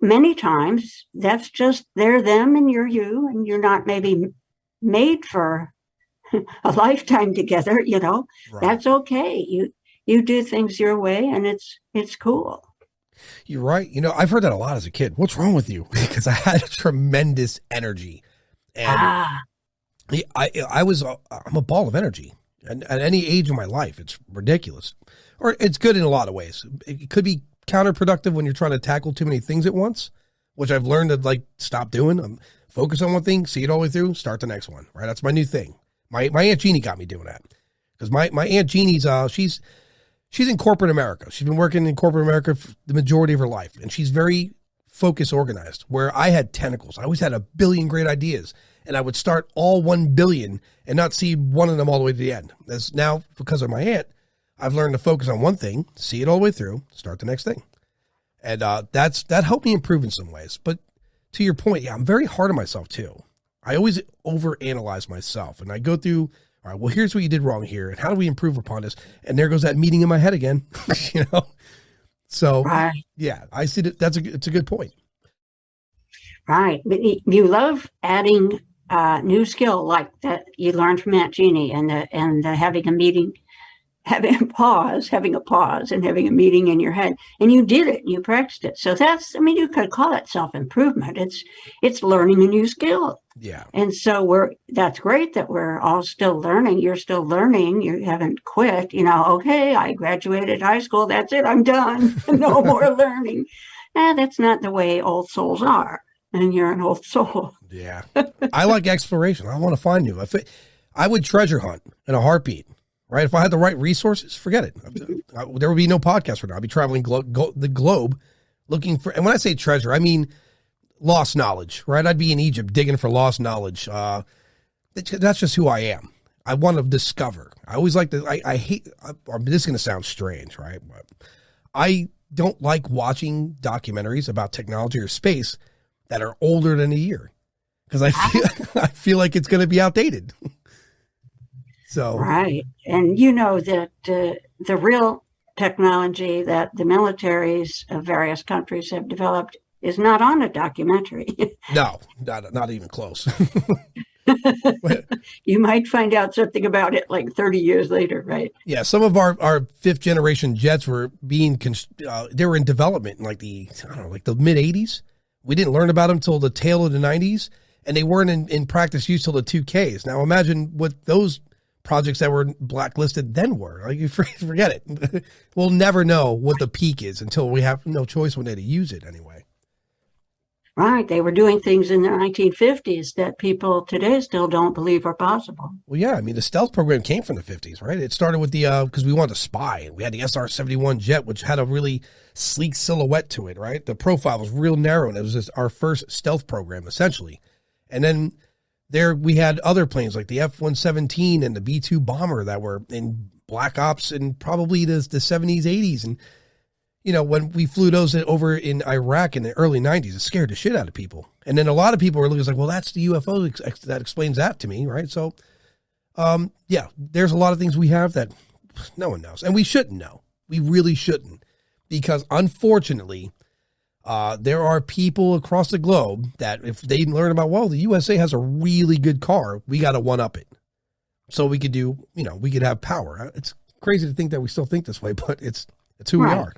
many times that's just they're them and you're you, and you're not maybe made for a lifetime together. Right. That's okay. You do things your way, and it's cool. You're right. I've heard that a lot as a kid. What's wrong with you? Because I had tremendous energy, and I'm a ball of energy. And at any age of my life, it's ridiculous, or it's good in a lot of ways. It could be counterproductive when you're trying to tackle too many things at once, which I've learned to stop doing. Focus on one thing, see it all the way through, start the next one. Right, that's my new thing. My Aunt Jeannie got me doing that, because my Aunt Jeannie's she's in corporate America. She's been working in corporate America for the majority of her life, and she's very focused, organized. Where I had tentacles, I always had a billion great ideas, and I would start all 1 billion and not see one of them all the way to the end. As now, because of my aunt, I've learned to focus on one thing, see it all the way through, start the next thing. And that helped me improve in some ways. But to your point, yeah, I'm very hard on myself too. I always overanalyze myself, and I go through, all right, well, here's what you did wrong here, and how do we improve upon this? And there goes that meeting in my head again, So, right. Yeah, I see that. It's a good point. Right. But you love adding new skill like that you learned from Aunt Jeannie, and having a meeting, having a pause and having a meeting in your head, and you did it, you practiced it. So you could call it self-improvement. It's learning a new skill. Yeah. And so that's great that we're all still learning. You're still learning. You haven't quit, okay, I graduated high school. That's it. I'm done. No more learning. That's not the way old souls are. And you're an old soul. Yeah. I like exploration. I want to find new. I would treasure hunt in a heartbeat, right? If I had the right resources, forget it. There would be no podcast for now. I'd be traveling the globe looking for, and when I say treasure, I mean lost knowledge, right? I'd be in Egypt digging for lost knowledge. That's just who I am. I want to discover. I always like to, I hate, this is going to sound strange, right? But I don't like watching documentaries about technology or space that are older than a year, because I feel like it's going to be outdated. So right, and that the real technology that the militaries of various countries have developed is not on a documentary. No, not even close. You might find out something about it like 30 years later, right? Yeah, some of our fifth generation jets were being they were in development in the mid 80s. We didn't learn about them till the tail of the 90s, and they weren't in practice use till the 2Ks. Now imagine what those projects that were blacklisted then were. Like, forget it. We'll never know what the peak is until we have no choice one day to use it anyway. Right. They were doing things in the 1950s that people today still don't believe are possible. Well, yeah. I mean, the stealth program came from the 50s, right? It started with because we wanted to spy. We had the SR-71 jet, which had a really sleek silhouette to it, right? The profile was real narrow, and it was our first stealth program, essentially. And then there we had other planes like the F-117 and the B-2 bomber that were in Black Ops in probably the 70s, 80s. And when we flew those over in Iraq in the early 90s, it scared the shit out of people. And then a lot of people were looking like, well, that's the UFO that explains that to me, right? So, yeah, there's a lot of things we have that no one knows. And we shouldn't know. We really shouldn't. Because unfortunately, there are people across the globe that if they learn about, well, the USA has a really good car, we got to one-up it. So we could do, we could have power. It's crazy to think that we still think this way, but it's who we are.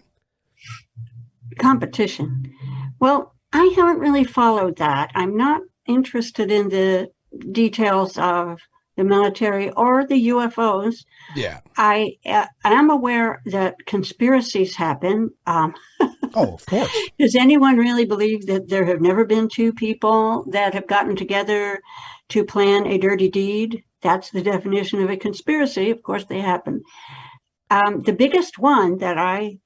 Competition. Well, I haven't really followed that. I'm not interested in the details of the military or the UFOs. Yeah. I am aware that conspiracies happen. Oh, of course. Does anyone really believe that there have never been two people that have gotten together to plan a dirty deed? That's the definition of a conspiracy. Of course, they happen. The biggest one that I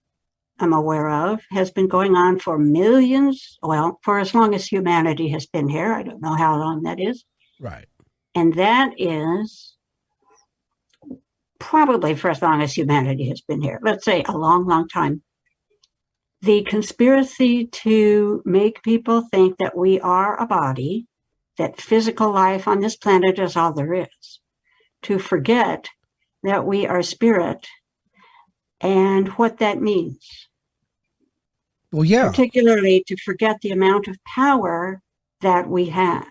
am aware of has been going on for millions, well, for as long as humanity has been here. I don't know how long that is. Right. And that is probably for as long as humanity has been here. Let's say a long, long time. The conspiracy to make people think that we are a body, that physical life on this planet is all there is, to forget that we are spirit and what that means. Well, yeah. Particularly to forget the amount of power that we have.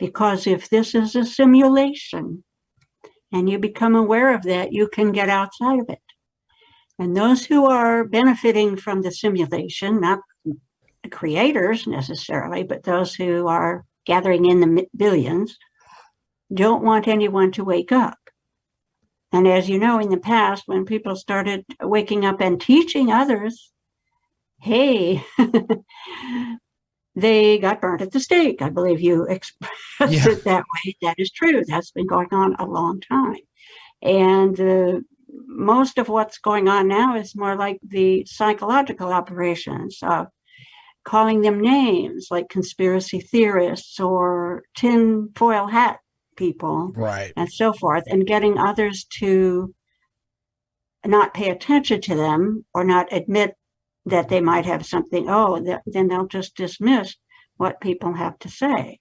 Because if this is a simulation and you become aware of that, you can get outside of it. And those who are benefiting from the simulation, not the creators necessarily, but those who are gathering in the billions, don't want anyone to wake up. And as you know, in the past, when people started waking up and teaching others, hey, they got burnt at the stake. I believe you expressed it that way. That is true. That's been going on a long time. And most of what's going on now is more like the psychological operations of calling them names like conspiracy theorists or tinfoil hat people, right, and so forth, and getting others to not pay attention to them or not admit that they might have something. Then they'll just dismiss what people have to say.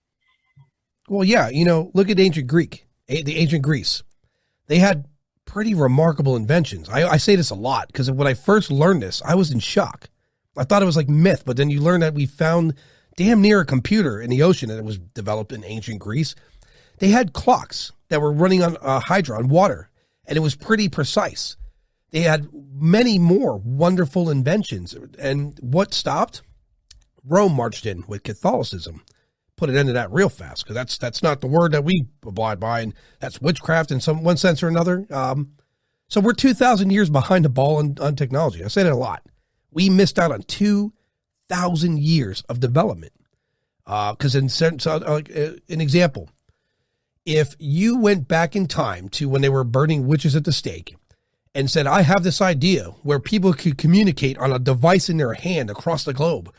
Well, yeah, look at ancient Greece. They had pretty remarkable inventions. I say this a lot because when I first learned this, I was in shock. I thought it was like myth, but then you learn that we found damn near a computer in the ocean and it was developed in ancient Greece. They had clocks that were running on hydra, on water, and it was pretty precise. They had many more wonderful inventions. And what stopped? Rome marched in with Catholicism. Put an end to that real fast, because that's not the word that we abide by, and that's witchcraft in one sense or another. So we're 2,000 years behind the ball on technology. I say that a lot. We missed out on 2,000 years of development. Because an example, if you went back in time to when they were burning witches at the stake and said, I have this idea where people could communicate on a device in their hand across the globe,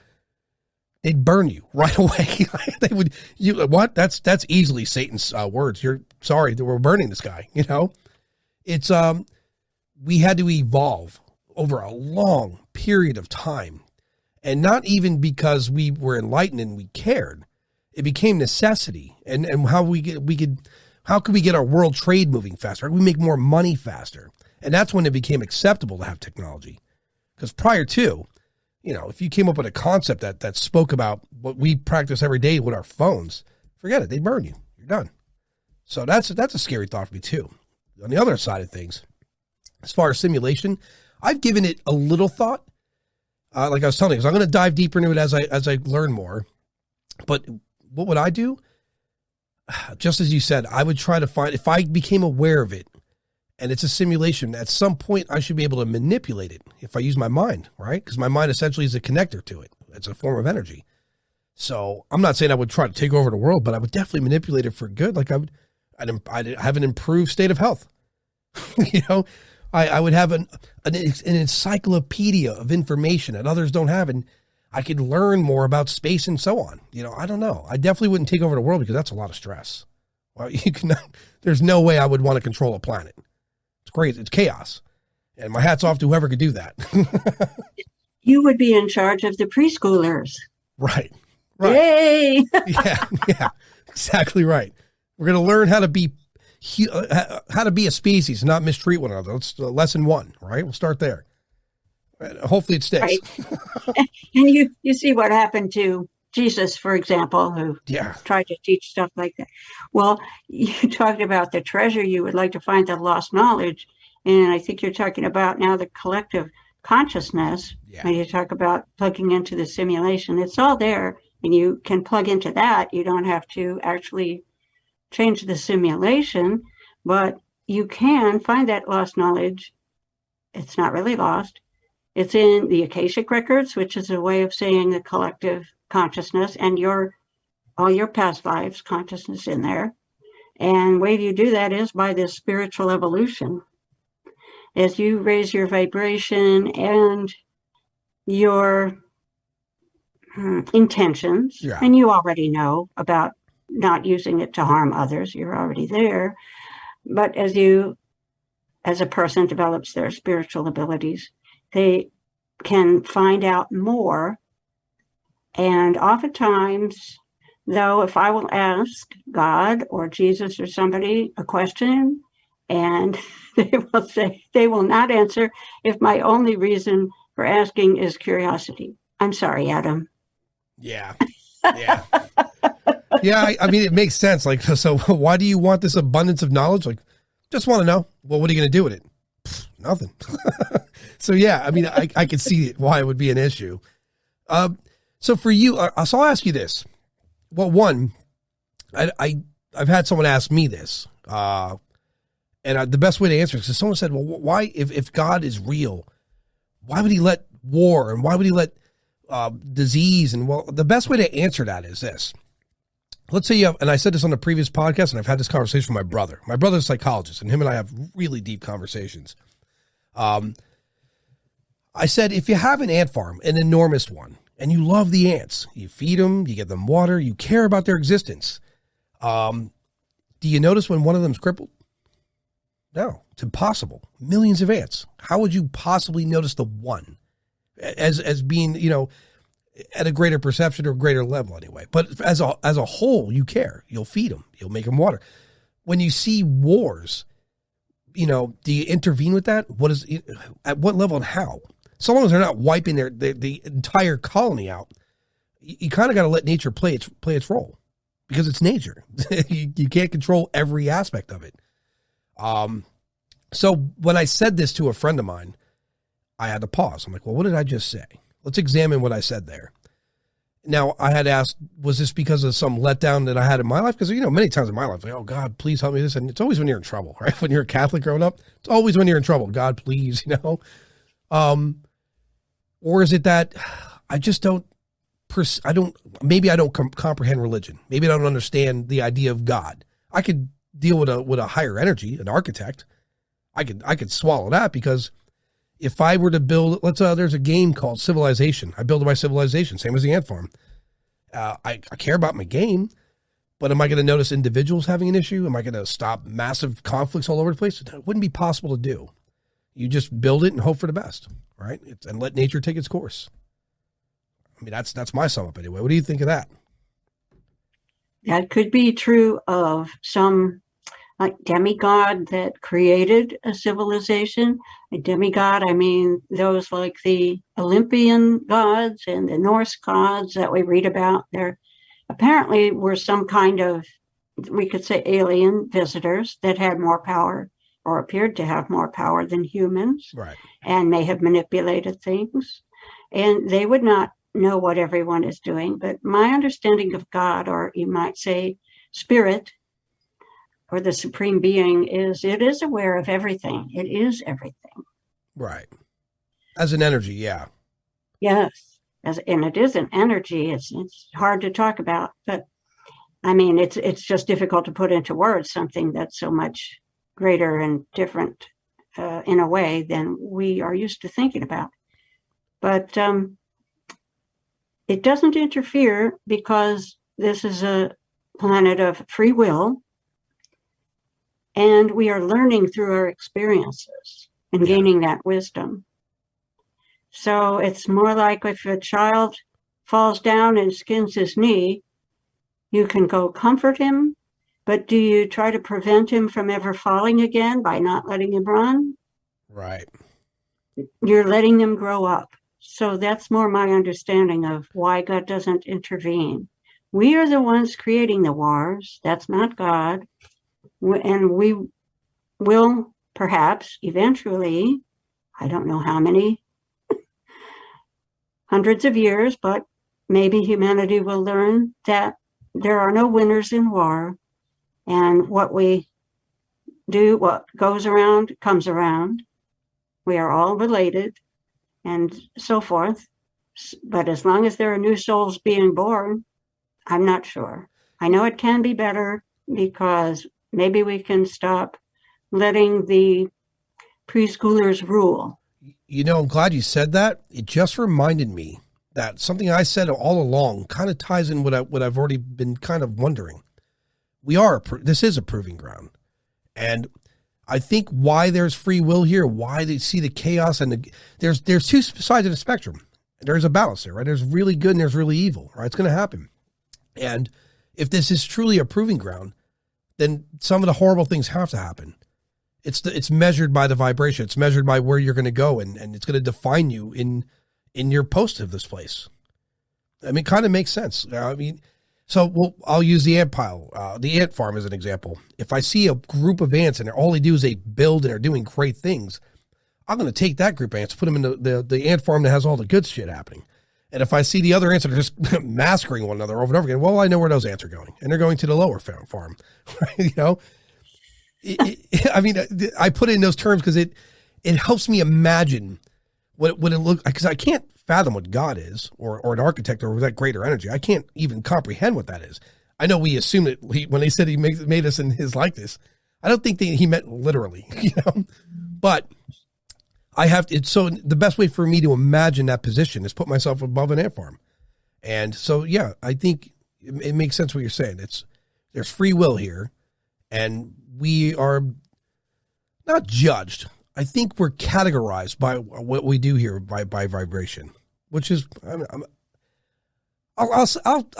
they'd burn you right away. They would, what? That's easily Satan's words. You're sorry that we're burning this guy. It's, we had to evolve over a long period of time, and not even because we were enlightened and we cared. It became necessity. And how how could we get our world trade moving faster? How could we make more money faster? And that's when it became acceptable to have technology. Because prior to, if you came up with a concept that spoke about what we practice every day with our phones, forget it. They'd burn you. You're done. So that's a scary thought for me too. On the other side of things, as far as simulation, I've given it a little thought. Like I was telling you, because I'm going to dive deeper into it as I learn more. But what would I do? Just as you said, I would try to find, if I became aware of it, and it's a simulation, at some point I should be able to manipulate it if I use my mind, right? Because my mind essentially is a connector to it. It's a form of energy. So I'm not saying I would try to take over the world, but I would definitely manipulate it for good. Like I'd have an improved state of health. I would have an encyclopedia of information that others don't have, and I could learn more about space and so on. I don't know. I definitely wouldn't take over the world because that's a lot of stress. Well, there's no way I would want to control a planet. It's crazy. It's chaos. And my hat's off to whoever could do that. You would be in charge of the preschoolers. Right. Yay! Yeah, exactly right. We're going to learn how to be a species and not mistreat one another. That's lesson 1, right? We'll start there. Hopefully it sticks. Right. And you see what happened to Jesus, for example, who tried to teach stuff like that. Well, you talked about the treasure you would like to find, the lost knowledge. And I think you're talking about now the collective consciousness. Yeah. When you talk about plugging into the simulation, it's all there and you can plug into that. You don't have to actually change the simulation, but you can find that lost knowledge. It's not really lost. It's in the Akashic records, which is a way of saying the collective consciousness and all your past lives consciousness in there. And the way you do that is by this spiritual evolution. As you raise your vibration and your intentions, and you already know about not using it to harm others, you're already there. But as a person develops their spiritual abilities, they can find out more. And oftentimes, though, if I will ask God or Jesus or somebody a question, and they will not answer if my only reason for asking is curiosity. I'm sorry, Adam. Yeah. Yeah. Yeah. I mean, it makes sense. Like, so why do you want this abundance of knowledge? Like, just want to know. Well, what are you going to do with it? Nothing. So, yeah, I mean, I could see why it would be an issue. So for you, so I'll ask you this. Well, one, I've had someone ask me this, and the best way to answer it is because someone said, well, why, if God is real, why would he let war and why would he let disease? And well, the best way to answer that is this. Let's say you have, and I said this on the previous podcast, and I've had this conversation with my brother. My brother's a psychologist, and him and I have really deep conversations. I said, if you have an ant farm, an enormous one, and you love the ants, you feed them, you give them water, you care about their existence. Do you notice when one of them's crippled? No, it's impossible. Millions of ants. How would you possibly notice the one as being, at a greater perception or greater level anyway? But as a whole, you care. You'll feed them. You'll make them water. When you see wars, do you intervene with that? At what level and how? So long as they're not wiping the entire colony out, you kind of got to let nature play its role, because it's nature. You can't control every aspect of it. So when I said this to a friend of mine, I had to pause. I'm like, well, what did I just say? Let's examine what I said there. Now, I had asked, was this because of some letdown that I had in my life? Because, many times in my life, like, oh, God, please help me with this. And it's always when you're in trouble, right? When you're a Catholic growing up, it's always when you're in trouble. God, please, Or is it that I just maybe I don't comprehend religion. Maybe I don't understand the idea of God. I could deal with a higher energy, an architect. I could swallow that, because if I were to build, there's a game called Civilization. I build my civilization, same as the ant farm. I care about my game, but am I going to notice individuals having an issue? Am I going to stop massive conflicts all over the place? It wouldn't be possible to do. You just build it and hope for the best, right? And let nature take its course. I mean, that's my sum up anyway. What do you think of that? That could be true of some demigod that created a civilization. A demigod, I mean those like the Olympian gods and the Norse gods that we read about. There apparently were some kind of, we could say, alien visitors that had more power, or appeared to have more power than humans, right, and may have manipulated things. And they would not know what everyone is doing. But my understanding of God, or you might say spirit, or the supreme being, is it is aware of everything. It is everything. Right. As an energy, yeah. Yes. And it is an energy. It's hard to talk about, but I mean, it's just difficult to put into words something that's so much greater and different in a way than we are used to thinking about. But it doesn't interfere, because this is a planet of free will, and we are learning through our experiences and gaining that wisdom. So it's more like if a child falls down and skins his knee, you can go comfort him, but do you try to prevent him from ever falling again by not letting him run? Right. You're letting them grow up. So that's more my understanding of why God doesn't intervene. We are the ones creating the wars. That's not God. And we will perhaps eventually, I don't know how many, hundreds of years, but maybe humanity will learn that there are no winners in war. And what we do, what goes around, comes around. We are all related. and so forth. But as long as there are new souls being born, I'm not sure. I know it can be better because maybe we can stop letting the preschoolers rule. You know, I'm glad you said that. It just reminded me that something I said all along kind of ties in what I've already been kind of wondering. This is a proving ground. And I think why there's free will here, why they see the chaos and there's two sides of the spectrum. There's a balance there, right? There's really good and there's really evil, right? It's going to happen. And if this is truly a proving ground, then some of the horrible things have to happen. It's measured by the vibration. It's measured by where you're going to go, and it's going to define you in your post of this place. I mean, it kind of makes sense. I'll use the ant pile, the ant farm as an example. If I see a group of ants and all they do is they build and are doing great things, I'm going to take that group of ants, put them in the ant farm that has all the good shit happening. And if I see the other ants that are just massacring one another over and over again, well, I know where those ants are going, and they're going to the lower farm. You know, I put it in those terms because it helps me imagine what it looks like, because I can't fathom what God is or an architect or that greater energy. I can't even comprehend what that is. I know we assume that when they said he made us in his likeness, I don't think he meant literally, you know, but I have to. So the best way for me to imagine that position is put myself above an ant farm. And so, yeah, I think it makes sense what you're saying. There's free will here, and we are not judged. I think we're categorized by what we do here by vibration, which is, I'll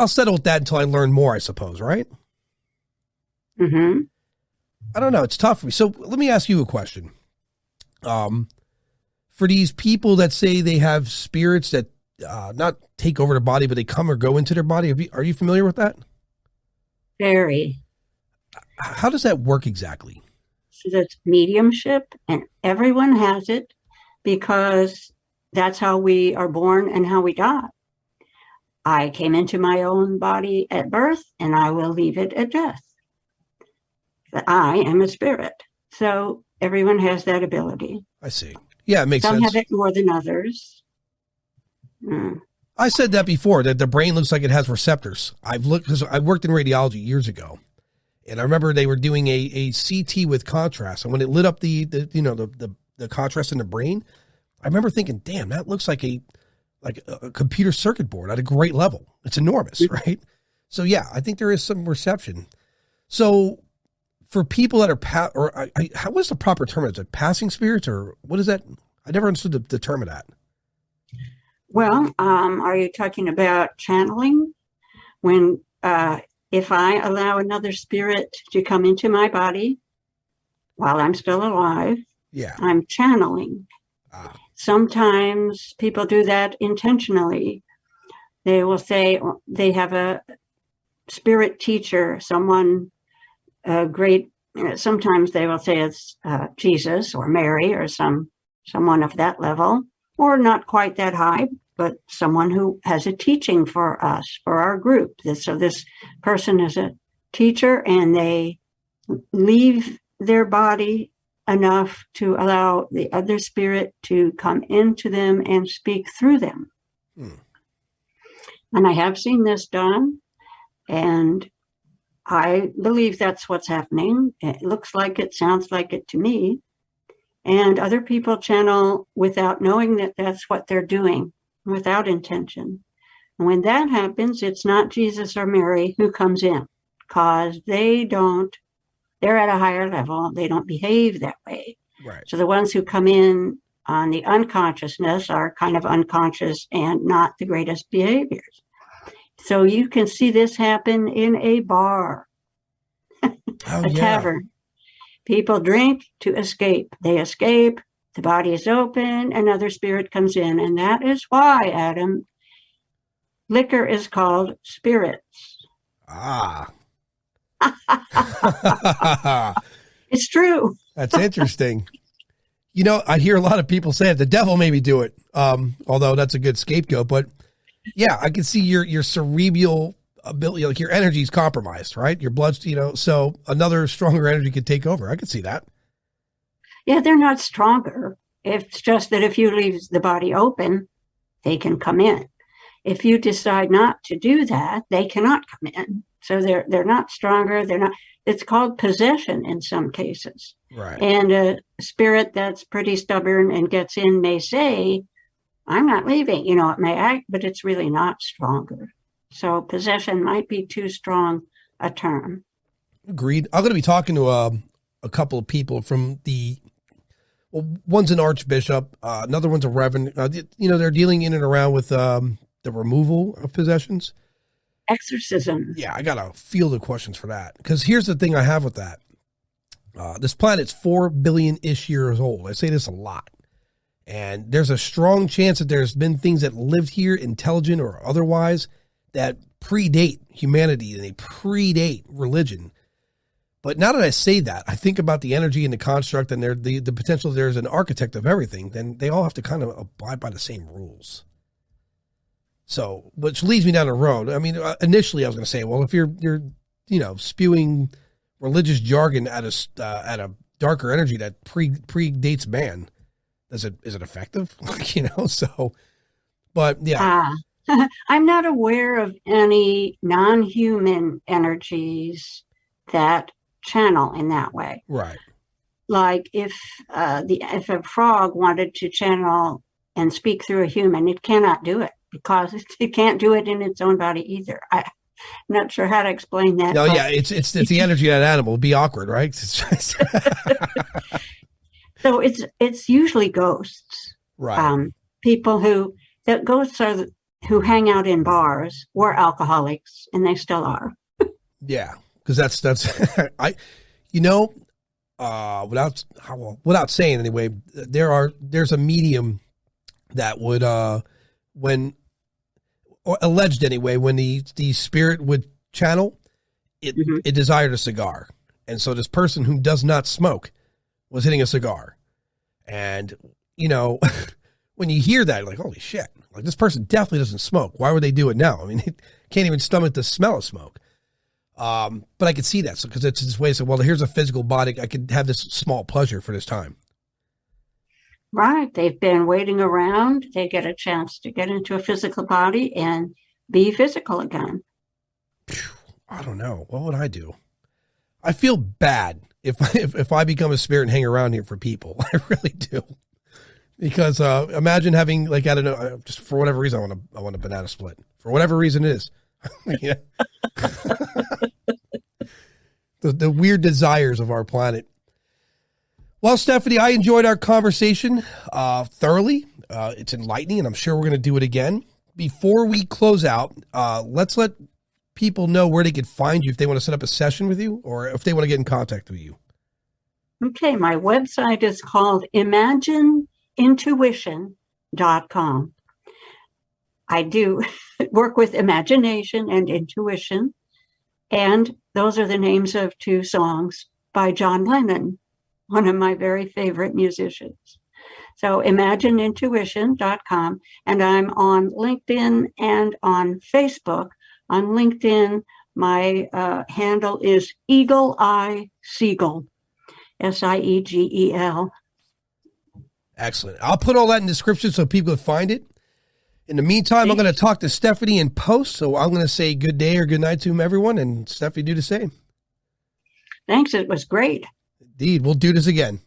settle with that until I learn more, I suppose, right? Mm-hmm. I don't know. It's tough for me. So let me ask you a question. For these people that say they have spirits that not take over their body, but they come or go into their body, are you familiar with that? Very. How does that work exactly? So that's mediumship, and everyone has it because that's how we are born and how we die. I came into my own body at birth, and I will leave it at death. I am a spirit. So everyone has that ability. I see. Yeah, it makes sense. Some have it more than others. I said that before, that the brain looks like it has receptors. I've looked, because I worked in radiology years ago, and I remember they were doing a CT with contrast, and when it lit up the contrast in the brain, I remember thinking, damn, that looks like a computer circuit board at a great level. It's enormous, right? So yeah, I think there is some reception. So for people that are what's the proper term? Is it passing spirits, or what is that? I never understood the term of that. Well, are you talking about channeling? When if I allow another spirit to come into my body while I'm still alive, yeah, I'm channeling. Sometimes people do that intentionally. They will say they have a spirit teacher, someone great. Sometimes they will say it's Jesus or Mary or someone of that level, or not quite that high, but someone who has a teaching for us, for our group. So this person is a teacher, and they leave their body enough to allow the other spirit to come into them and speak through them. And I have seen this done, and I believe that's what's happening. It looks like it, sounds like it to me. And other people channel without knowing that that's what they're doing, without intention. And when that happens, it's not Jesus or Mary who comes in, because they're at a higher level. They don't behave that way. Right. So the ones who come in on the unconsciousness are kind of unconscious and not the greatest behaviors. So you can see this happen in a bar, tavern. People drink to escape. They escape, the body is open, another spirit comes in. And that is why, Adam, liquor is called spirits. It's true. That's interesting. You know, I hear a lot of people say it, the devil made me do it. Although that's a good scapegoat, but yeah, I can see your cerebral ability, like your energy is compromised, right? Your blood's, so another stronger energy could take over. I could see that. Yeah, they're not stronger. It's just that if you leave the body open, they can come in. If you decide not to do that, they cannot come in. So they're not stronger. They're not. It's called possession in some cases. Right. And a spirit that's pretty stubborn and gets in may say, I'm not leaving. It may act, but it's really not stronger. So possession might be too strong a term. Agreed. I'm going to be talking to a couple of people from one's an archbishop, another one's a reverend. They're dealing in and around with the removal of possessions. Exorcism. Yeah, I got a field of questions for that. Because here's the thing I have with that. This planet's 4 billion-ish years old. I say this a lot. And there's a strong chance that there's been things that lived here, intelligent or otherwise, that predate humanity and they predate religion. But now that I say that, I think about the energy and the construct and the potential there's an architect of everything, then they all have to kind of abide by the same rules. So, which leads me down the road. I mean, initially I was going to say, well, if you're spewing religious jargon at a darker energy that predates man, is it effective? So, but yeah. I'm not aware of any non-human energies that channel in that way. Right. Like if a frog wanted to channel and speak through a human, it cannot do it because it can't do it in its own body either. I'm not sure how to explain that. No, yeah, it's the energy of that animal. It'd be awkward, right? So it's usually ghosts. Right. Ghosts are who hang out in bars were alcoholics, and they still are. Yeah, because that's without saying anyway, there's a medium that would when or alleged anyway when the spirit would channel it, it desired a cigar, and so this person who does not smoke was hitting a cigar, and when you hear that, you're like, holy shit, like this person definitely doesn't smoke. Why would they do it now? I mean, it can't even stomach the smell of smoke. But I could see that. So, cause it's this way. So, well, here's a physical body. I could have this small pleasure for this time. Right. They've been waiting around. They get a chance to get into a physical body and be physical again. I don't know. What would I do? I feel bad if I become a spirit and hang around here for people. I really do. Because imagine having, like, I don't know, just for whatever reason, I want a banana split. For whatever reason it is. Yeah. the weird desires of our planet. Well, Stephanie, I enjoyed our conversation thoroughly. It's enlightening, and I'm sure we're going to do it again. Before we close out, let's let people know where they could find you if they want to set up a session with you or if they want to get in contact with you. Okay, my website is called imagineintuition.com. I do work with imagination and intuition, and those are the names of 2 songs by John Lennon, one of my very favorite musicians. So imagineintuition.com, and I'm on LinkedIn and on Facebook. On LinkedIn, my handle is Eagle Eye Siegel, Siegel. Excellent. I'll put all that in the description so people can find it. In the meantime, I'm going to talk to Stephanie in post, so I'm going to say good day or good night to everyone, and Stephanie, do the same. Thanks. It was great. Indeed. We'll do this again.